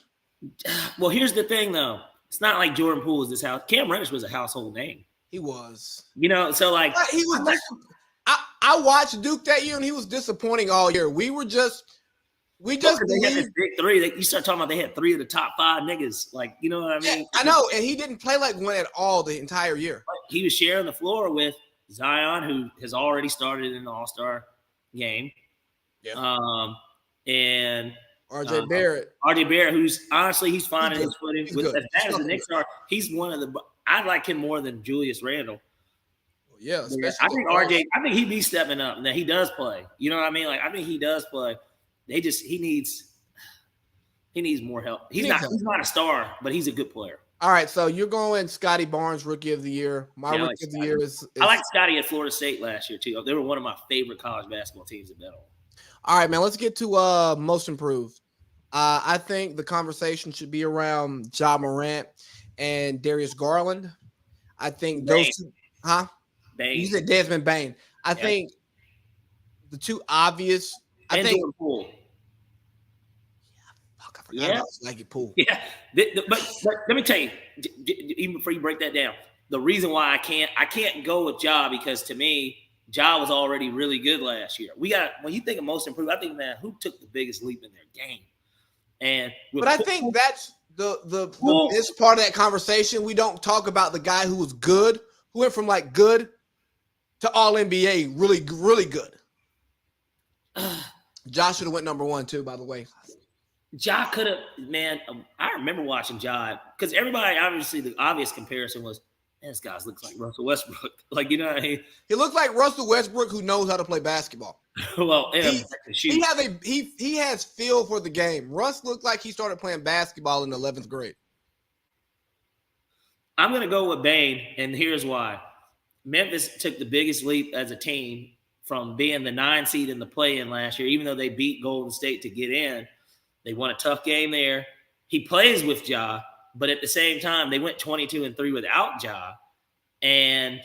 Well, here's the thing, though. It's not like Jordan Poole was this house. Cam Reddish was a household name. He was. You know, so like he was. I watched Duke that year, and he was disappointing all year. We just they had this big three. You start talking about they had three of the top five niggas. Like, you know what I mean? Yeah, I know, and he didn't play like one at all the entire year. He was sharing the floor with Zion, who has already started in the All-Star game. Yeah. And RJ Barrett. RJ Barrett, who's honestly, he's finding his footing. He's As good. bad as the Knicks are, he's one of the – I like him more than Julius Randle. Yeah, I think RJ – I think he'd be stepping up. Now, he does play. You know what I mean? Like, I think he does play. He needs more help. He's not a star, but he's a good player. All right, so you're going Scotty Barnes, Rookie of the Year. My Rookie of the Year is I like Scotty at Florida State last year, too. They were one of my favorite college basketball teams to bet on. All right, man, let's get to Most Improved. I think the conversation should be around Ja Morant and Darius Garland. I think those two – huh? Bane. You said Desmond Bane. I think the two obvious – And Jordan Poole. Fuck, I forgot about Swaggy Poole. Yeah, but let me tell you, even before you break that down, the reason why I can't go with Ja, because to me, Ja was already really good last year. When you think of Most Improved, I think, man, who took the biggest leap in their game? But I think that's the this part of that conversation. We don't talk about the guy who was good, who went from like good to all NBA, really, really good. Ja should have went number one too, by the way. Ja could have, man. I remember watching Ja because everybody, obviously, the obvious comparison was, man, this guy looks like Russell Westbrook. Like, you know what I mean? He looked like Russell Westbrook who knows how to play basketball. Well, he has feel for the game. Russ looked like he started playing basketball in the 11th grade. I'm going to go with Bane, and here's why. Memphis took the biggest leap as a team from being the 9 seed in the play-in last year, even though they beat Golden State to get in. They won a tough game there. He plays with Ja, but at the same time, they went 22-3 without Ja. And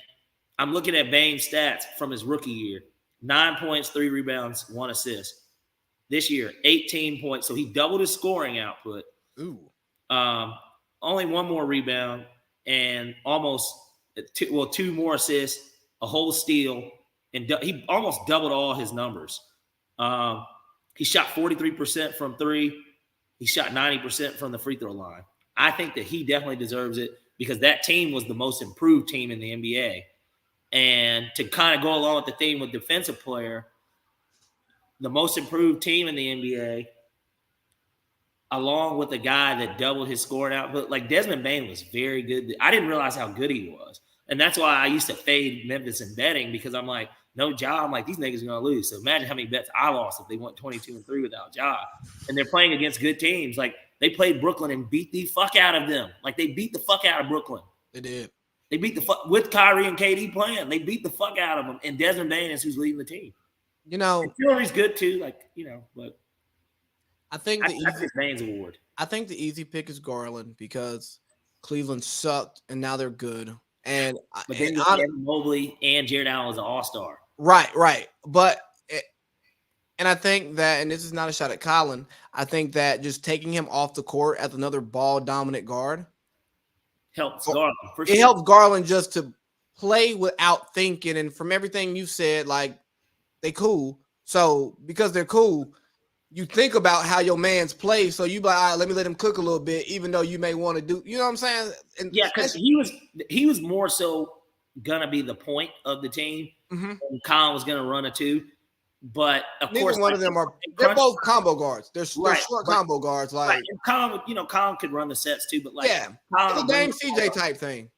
I'm looking at Bane's stats from his rookie year. 9 points, 3 rebounds, 1 assist. This year, 18 points. So he doubled his scoring output. Ooh. Only 1 more rebound and almost 2 more assists, a whole steal, and he almost doubled all his numbers. He shot 43% from 3. He shot 90% from the free throw line. I think that he definitely deserves it because that team was the most improved team in the NBA. And to kind of go along with the theme with defensive player, the most improved team in the NBA, along with a guy that doubled his scoring output, like Desmond Bane was very good. I didn't realize how good he was. And that's why I used to fade Memphis in betting because I'm like, no Ja, I'm like, these niggas are going to lose. So imagine how many bets I lost if they went 22-3 without Ja. And they're playing against good teams. Like, they played Brooklyn and beat the fuck out of them. Like, they beat the fuck out of Brooklyn. They did. They beat the fuck with Kyrie and KD playing. They beat the fuck out of them. And Desmond Bane is who's leading the team. You know, Hillary good too, but I think the that's easy, his Baines Award. I think the easy pick is Garland because Cleveland sucked and now they're good. And, But then you have Evan Mobley and Jared Allen as an all-star. right. But and I think that, and this is not a shot at Colin, I think that just taking him off the court as another ball dominant guard helps Garland for sure. It helps Garland just to play without thinking. And from everything you said, like they cool. So because they're cool, you think about how your man's play. So you be like, all right, let me let him cook a little bit, even though you may want to do, you know what I'm saying? And yeah, because he was more so gonna be the point of the team. And Colin was gonna run a two. But of course, one of them they're both combo guards. They're short combo guards. Like Colin, Colin could run the sets too, but it's a Dame CJ type thing.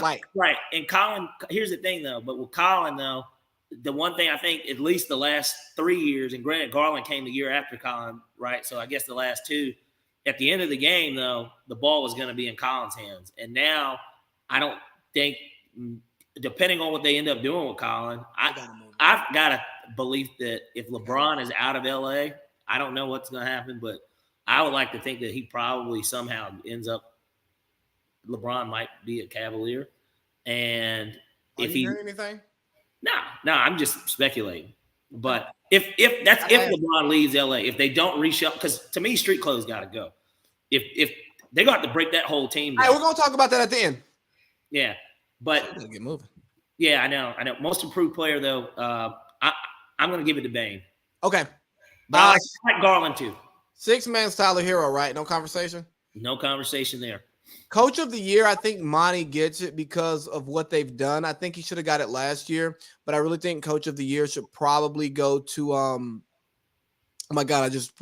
Like and Colin. Here's the thing though, but with Colin though, the one thing I think at least the last 3 years, and granted Garland came the year after Colin, right? So I guess the last two. At the end of the game though, the ball was going to be in Colin's hands, and now I don't think, depending on what they end up doing with Colin, I've got a belief that if LeBron is out of LA, I don't know what's going to happen, but I would like to think that he probably somehow ends up. LeBron might be a Cavalier, and if he heard anything, no, I'm just speculating. But if LeBron leaves LA, if they don't reshuffle, because to me, street clothes got to go. If they got to break that whole team down. All right, we're gonna talk about that at the end. Yeah, but get moving. Yeah, I know. Most improved player though. I'm going to give it to Bane. Okay. But I like Garland too. 6 man's Tyler Hero, right? No conversation? No conversation there. Coach of the year, I think Monty gets it because of what they've done. I think he should have got it last year, but I really think Coach of the year should probably go to oh my God, I just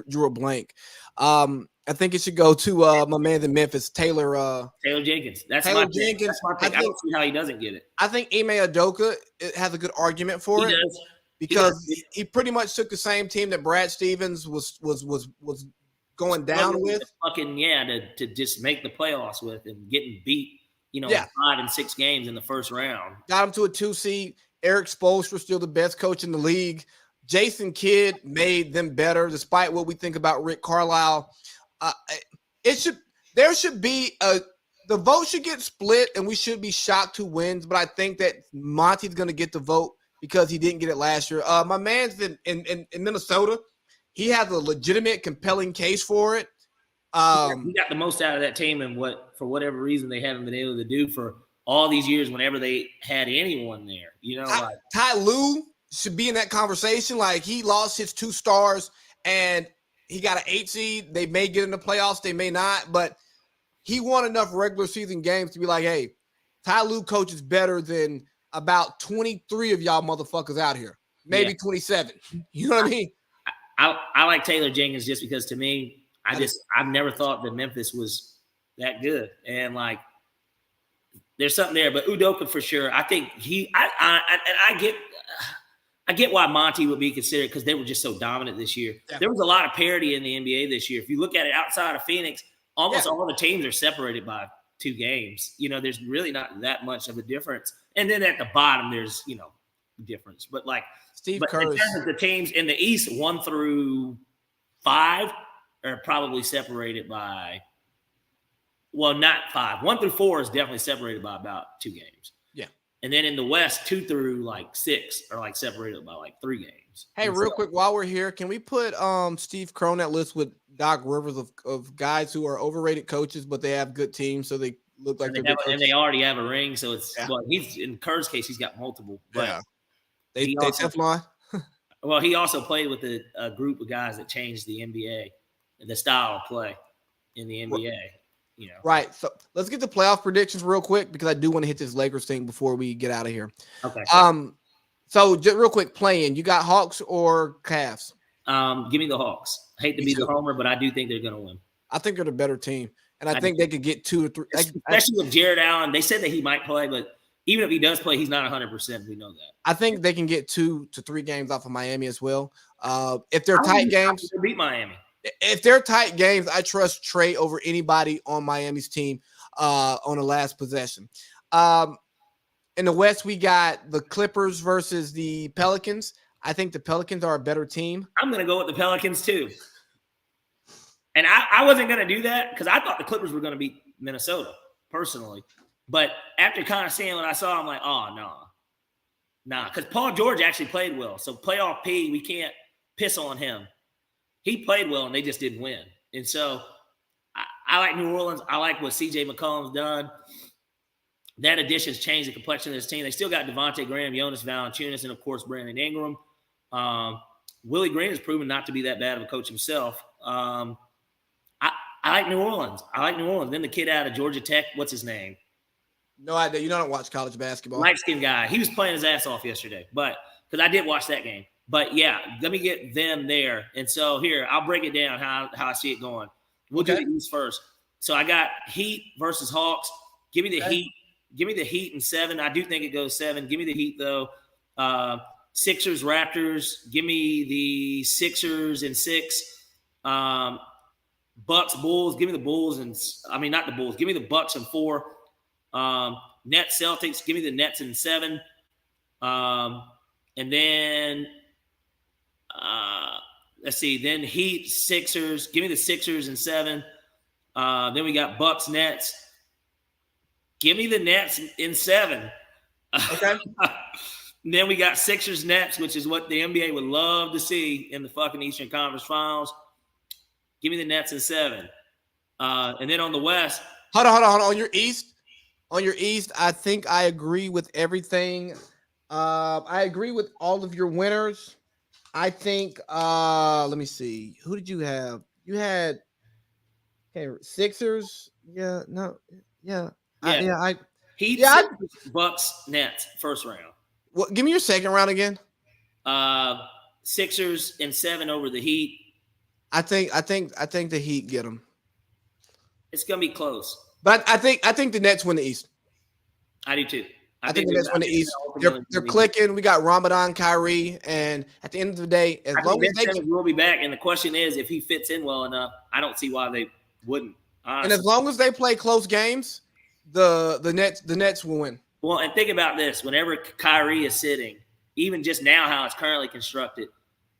drew a blank. I think it should go to my man in Memphis, Taylor Jenkins. That's Taylor my Jenkins. That's my pick. I don't see how he doesn't get it. I think Ime Udoka has a good argument for it. Does. Because he pretty much took the same team that Brad Stevens was going down with. To just make the playoffs with and getting beat, 5 and 6 games in the first round. Got him to a 2 seed. Eric Spoelstra still the best coach in the league. Jason Kidd made them better, despite what we think about Rick Carlisle. The vote should get split, and we should be shocked who wins. But I think that Monty's going to get the vote because he didn't get it last year. My man's in Minnesota. He has a legitimate, compelling case for it. He got the most out of that team, and for whatever reason they haven't been able to do for all these years. Whenever they had anyone there, Ty Lue should be in that conversation. Like he lost his 2 stars, and he got an 8 seed. They may get in the playoffs, they may not, but he won enough regular season games to be like, hey, Ty Lue coaches better than about 23 of y'all motherfuckers out here, maybe 27. You know what I mean? I like Taylor Jenkins just because to me, I've never thought that Memphis was that good, and like there's something there. But Udoka for sure. I think I get why Monty would be considered because they were just so dominant this year. Yeah. There was a lot of parity in the NBA this year. If you look at it outside of Phoenix, almost all the teams are separated by 2 games. There's really not that much of a difference. And then at the bottom, there's difference. But like Steve Kerr, in terms of the teams in the East, 1 through 5 are probably separated by. Well, not 5. 1 through 4 is definitely separated by about 2 games. Yeah. And then in the West, 2 through 6 are separated by 3 games. Hey, real quick, while we're here, can we put Steve Kerr on that list with Doc Rivers of guys who are overrated coaches, but they have good teams, so they look like and they already have a ring, so it's well, he's in Kerr's case, he's got multiple. But they Teflon. Well, he also played with a group of guys that changed the NBA, the style of play in the NBA. Right. So let's get the playoff predictions real quick because I do want to hit this Lakers thing before we get out of here. Okay. So just real quick, playing. You got Hawks or Cavs? Give me the Hawks. I hate to be the homer, but I do think they're going to win. I think they're the better team, and I think they could get 2 or 3. Especially with Jared Allen. They said that he might play, but even if he does play, he's not 100%. We know that. I think they can get 2 to 3 games off of Miami as well. If they're tight games, beat Miami. If they're tight games, I trust Trey over anybody on Miami's team on the last possession. In the West, we got the Clippers versus the Pelicans. I think the Pelicans are a better team. I'm going to go with the Pelicans too. And I wasn't going to do that because I thought the Clippers were going to beat Minnesota personally. But after kind of seeing what I saw, I'm like, oh, no. Nah, because Paul George actually played well. So playoff P, we can't piss on him. He played well, and they just didn't win. And so I like New Orleans. I like what C.J. McCollum's done. That addition's changed the complexion of this team. They still got Devontae Graham, Jonas Valanciunas, and, of course, Brandon Ingram. Willie Green has proven not to be that bad of a coach himself. I like New Orleans. Then the kid out of Georgia Tech, what's his name? No idea. You don't watch college basketball. Light-skinned guy. He was playing his ass off yesterday, but because I did watch that game. But, yeah, let me get them there. And so, here, I'll break it down how I see it going. We'll do the East first. So, I got Heat versus Hawks. Give me the Heat. Give me the Heat in 7. I do think it goes 7. Give me the Heat, though. Sixers, Raptors. Give me the Sixers in 6. Bucks, Bulls. Give me the Bulls. Not the Bulls. Give me the Bucks in 4. Nets, Celtics. Give me the Nets in 7. And then let's see. Then Heat, Sixers. Give me the Sixers in 7. Then we got Bucks, Nets. Give me the Nets in 7. Okay. Then we got Sixers, Nets, which is what the NBA would love to see in the fucking Eastern Conference Finals. Give me the Nets in 7. And then on the West. Hold on. On your East, I think I agree with everything. I agree with all of your winners. I think, let me see. Who did you have? You had Sixers. Yeah, no. Yeah. Heat, Bucks, Nets, first round. What? Give me your second round again. Sixers in 7 over the Heat. I think the Heat get them. It's gonna be close, but I think the Nets win the East. I do too. I think the Nets win the East. They're clicking. We got Ramadan, Kyrie, and at the end of the day, as long as they will be back, and the question is if he fits in well enough. I don't see why they wouldn't. Honestly. And as long as they play close games, the Nets will win. Well, and think about this: whenever Kyrie is sitting, even just now how it's currently constructed,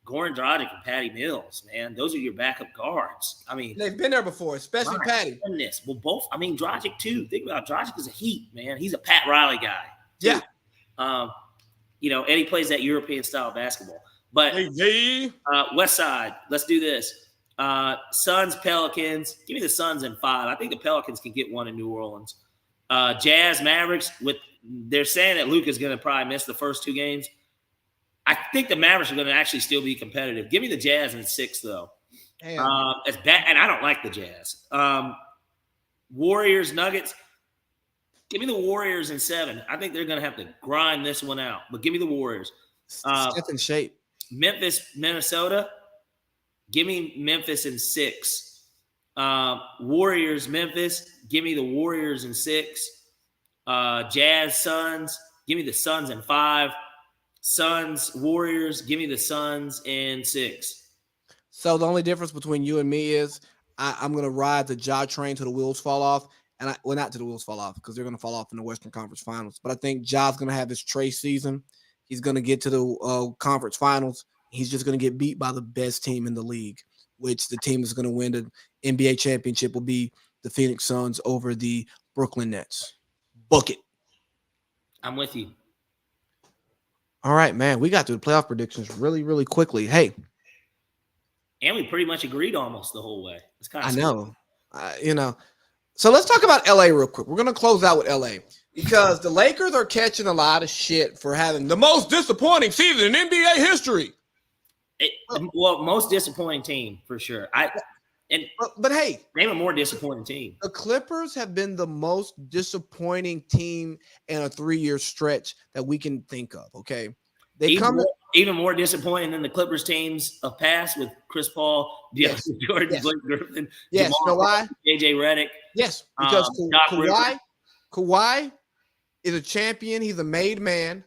Goran Dragic and Patty Mills, man, those are your backup guards. I mean, they've been there before, especially Patty. Goodness. Well, both. I mean, Dragic too. Think about it. Dragic is a Heat, man. He's a Pat Riley guy. Yeah. And he plays that European style basketball. But West Side, let's do this. Suns, Pelicans. Give me the Suns in 5. I think the Pelicans can get one in New Orleans. Jazz, Mavericks. They're saying that Luka's going to probably miss the first 2 games. I think the Mavericks are going to actually still be competitive. Give me the Jazz in 6, though. It's bad, and I don't like the Jazz. Warriors, Nuggets. Give me the Warriors in 7. I think they're going to have to grind this one out, but give me the Warriors. Step in shape. Memphis, Minnesota. Give me Memphis in 6. Warriors, Memphis. Give me the Warriors in 6. Jazz, Suns. Give me the Suns in 5. Suns, Warriors. Give me the Suns in 6. So the only difference between you and me is I'm going to ride the Ja train till the wheels fall off. And not till the wheels fall off because they're going to fall off in the Western Conference Finals. But I think Ja's going to have his Trey season. He's going to get to the conference finals. He's just going to get beat by the best team in the league, which the team is going to win the NBA championship will be the Phoenix Suns over the Brooklyn Nets. Book it. I'm with you. All right, man. We got through the playoff predictions really, really quickly. Hey. And we pretty much agreed almost the whole way. It's kind of I know. So let's talk about LA real quick. We're going to close out with LA because the Lakers are catching a lot of shit for having the most disappointing season in NBA history. Most disappointing team for sure. But hey, name a more disappointing team. The Clippers have been the most disappointing team in a 3-year stretch that we can think of. Okay, even more disappointing than the Clippers teams of past with Chris Paul, DeAndre Jordan, Blake Griffin, Jamal, you know why? JJ Redick. Yes, because Kawhi is a champion. He's a made man.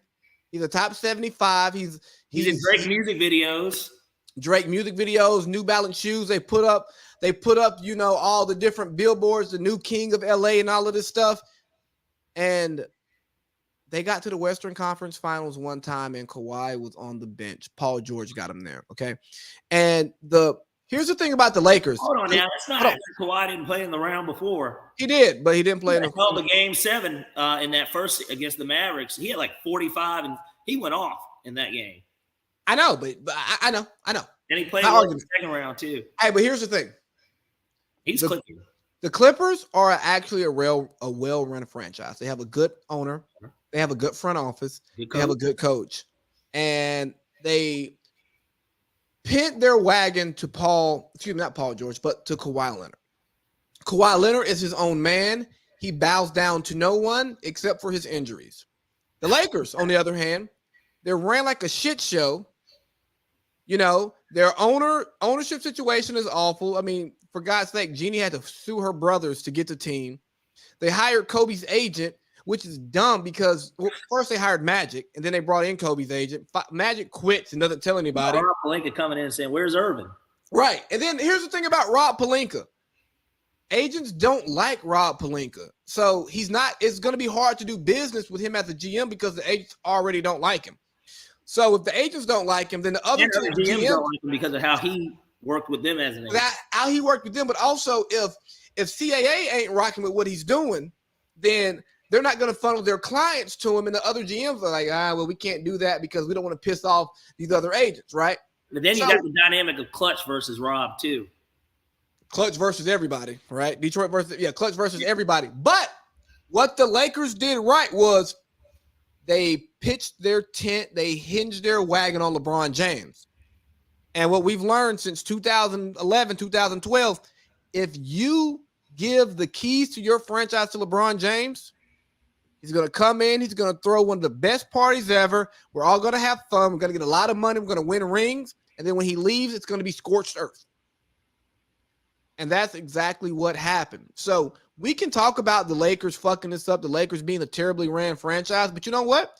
He's a top 75. He's in Drake music videos. New Balance shoes. They put up, all the different billboards, the new king of LA and all of this stuff. And they got to the Western Conference Finals one time, and Kawhi was on the bench. Paul George got him there. Okay, and here's the thing about the Lakers. Hold on now, that's not after Kawhi didn't play in the round before. He did, but he didn't play in the held the game 7 in that first against the Mavericks. He had like 45, and he went off in that game. I know, but I know. And he played in the second round too. Hey, but here's the thing. He's clicking. The Clippers are actually a well-run franchise. They have a good owner. They have a good front office. They have a good coach. And they pinned their wagon to not Paul George, but to Kawhi Leonard. Kawhi Leonard is his own man. He bows down to no one except for his injuries. The Lakers, on the other hand, they ran like a shit show. You know, their ownership situation is awful. I mean, for God's sake, Jeannie had to sue her brothers to get the team. They hired Kobe's agent, which is dumb because first they hired Magic, and then they brought in Kobe's agent. Magic quits and doesn't tell anybody. Rob Pelinka coming in and saying, "Where's Irvin?" Right. And then here's the thing about Rob Pelinka. Agents don't like Rob Pelinka. So it's going to be hard to do business with him as a GM because the agents already don't like him. So if the agents don't like him, then the other two GMs don't like him because of how he worked with them as an agent. How he worked with them, but also if CAA ain't rocking with what he's doing, then they're not going to funnel their clients to him, and the other GMs are like, well, we can't do that because we don't want to piss off these other agents, right? But then you got the dynamic of Clutch versus Rob too. Clutch versus everybody, right? Clutch versus everybody. But what the Lakers did right was they pitched their tent, they hinged their wagon on LeBron James. And what we've learned since 2011, 2012, if you give the keys to your franchise to LeBron James, he's going to come in, he's going to throw one of the best parties ever. We're all going to have fun. We're going to get a lot of money. We're going to win rings. And then when he leaves, it's going to be scorched earth. And that's exactly what happened. So we can talk about the Lakers fucking this up, the Lakers being a terribly ran franchise. But you know what?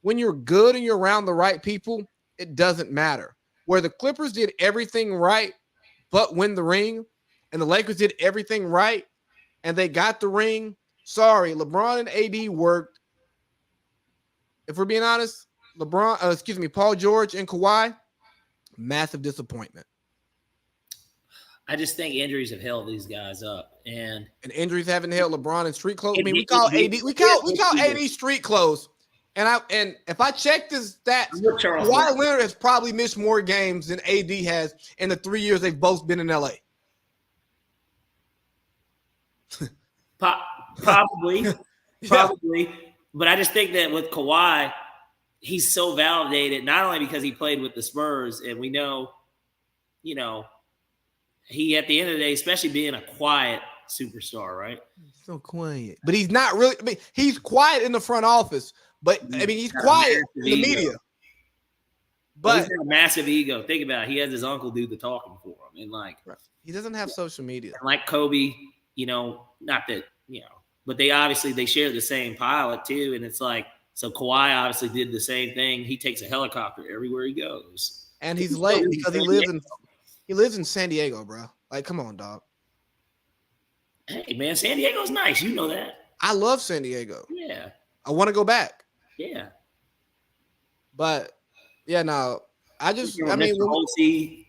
When you're good and you're around the right people, it doesn't matter. Where the Clippers did everything right but win the ring, and the Lakers did everything right and they got the ring. Sorry, LeBron and AD worked. If we're being honest, Paul George and Kawhi, massive disappointment. I just think injuries have held these guys up, and injuries haven't held LeBron in street clothes. I mean, we call AD street clothes. And if I check this stats, Kawhi Leonard has probably missed more games than AD has in the 3 years they've both been in LA. Probably. But I just think that with Kawhi, he's so validated, not only because he played with the Spurs, and we know, he at the end of the day, especially being a quiet superstar, right? So quiet. But he's not really, he's quiet in the front office, but he's quiet in the media. But he's got a massive ego. Think about it. He has his uncle do the talking for him. And he doesn't have social media. Like Kobe, not that, but they share the same pilot too. And it's like, so Kawhi obviously did the same thing. He takes a helicopter everywhere he goes. And he's late because he lives in San Diego, bro. Like, come on, dog. Hey, man, San Diego's nice. You know that. I love San Diego. Yeah. I want to go back. Yeah. But, yeah, no. Luigi.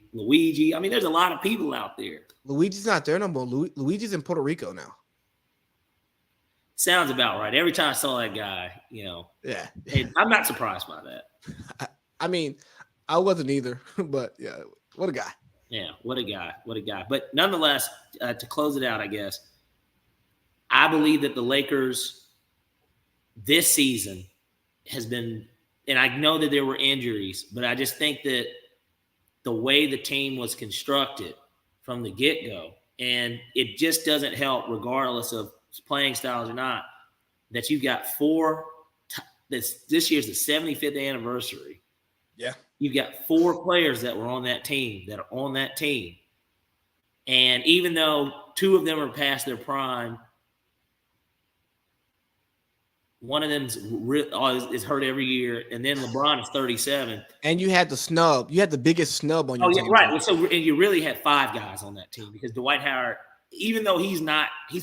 I mean, there's a lot of people out there. Luigi's not there no more. Luigi's in Puerto Rico now. Sounds about right. Every time I saw that guy, Yeah. Hey, I'm not surprised by that. I wasn't either. But, yeah, what a guy. Yeah, what a guy. But nonetheless, to close it out, I guess, I believe that the Lakers this season has been, and I know that there were injuries, but I just think that the way the team was constructed from the get-go, and it just doesn't help regardless of playing styles or not, that you've got this year's the 75th anniversary. Yeah. You've got 4 players that were on that team that are on that team. And even though 2 of them are past their prime, one of them is hurt every year, and then LeBron is 37. And you had the snub. You had the biggest snub on your team. Oh, yeah, right. So, and you really had 5 guys on that team because Dwight Howard, even though he's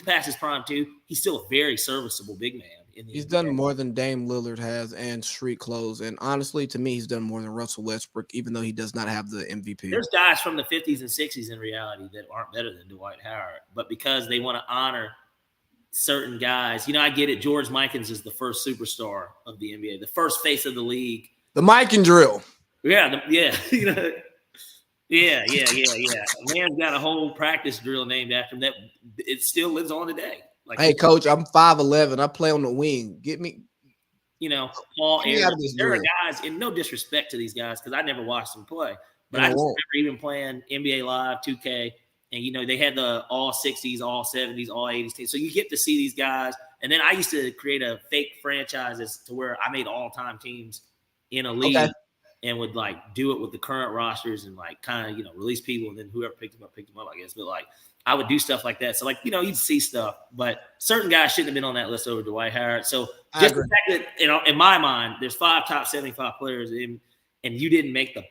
past his prime too, he's still a very serviceable big man. in the He's NBA. done more than Dame Lillard has and street clothes. And honestly, to me, he's done more than Russell Westbrook, even though he does not have the MVP. There's guys from the 50s and 60s in reality that aren't better than Dwight Howard, but because they want to honor certain guys, I get it. George Mikan is the first superstar of the NBA, the first face of the league. The Mikan drill. Yeah. Yeah. A man's got a whole practice drill named after him that it still lives on today. Like, hey, coach, I'm 5'11". I play on the wing. Get me. Paul Get me out of this there are drill. guys, and no disrespect to these guys because I never watched them play, but And I I just won't. remember even playing NBA Live 2K, and they had the all 60s, all 70s, all 80s teams. So you get to see these guys. And then I used to create a fake franchise to where I made all-time teams in a league. Okay. And would do it with the current rosters and kind of, release people, and then whoever picked them up, I guess. But I would do stuff like that. So you'd see stuff, but certain guys shouldn't have been on that list over Dwight Howard. So just the fact that, in my mind, there's 5 top 75 players and you didn't make the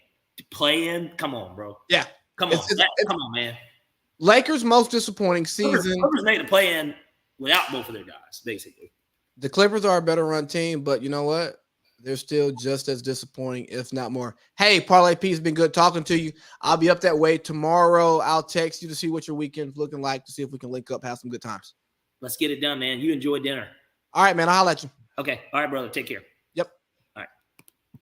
play-in. Come on, bro. Yeah. Come on. Come on, man. Lakers' most disappointing season. Clippers made the play-in without both of their guys, basically. The Clippers are a better run team, but you know what? They're still just as disappointing, if not more. Hey, Parlay P, it's been good talking to you. I'll be up that way tomorrow. I'll text you to see what your weekend's looking like, to see if we can link up, have some good times. Let's get it done, man. You enjoy dinner. All right, man. I'll holler at you. Okay. All right, brother. Take care.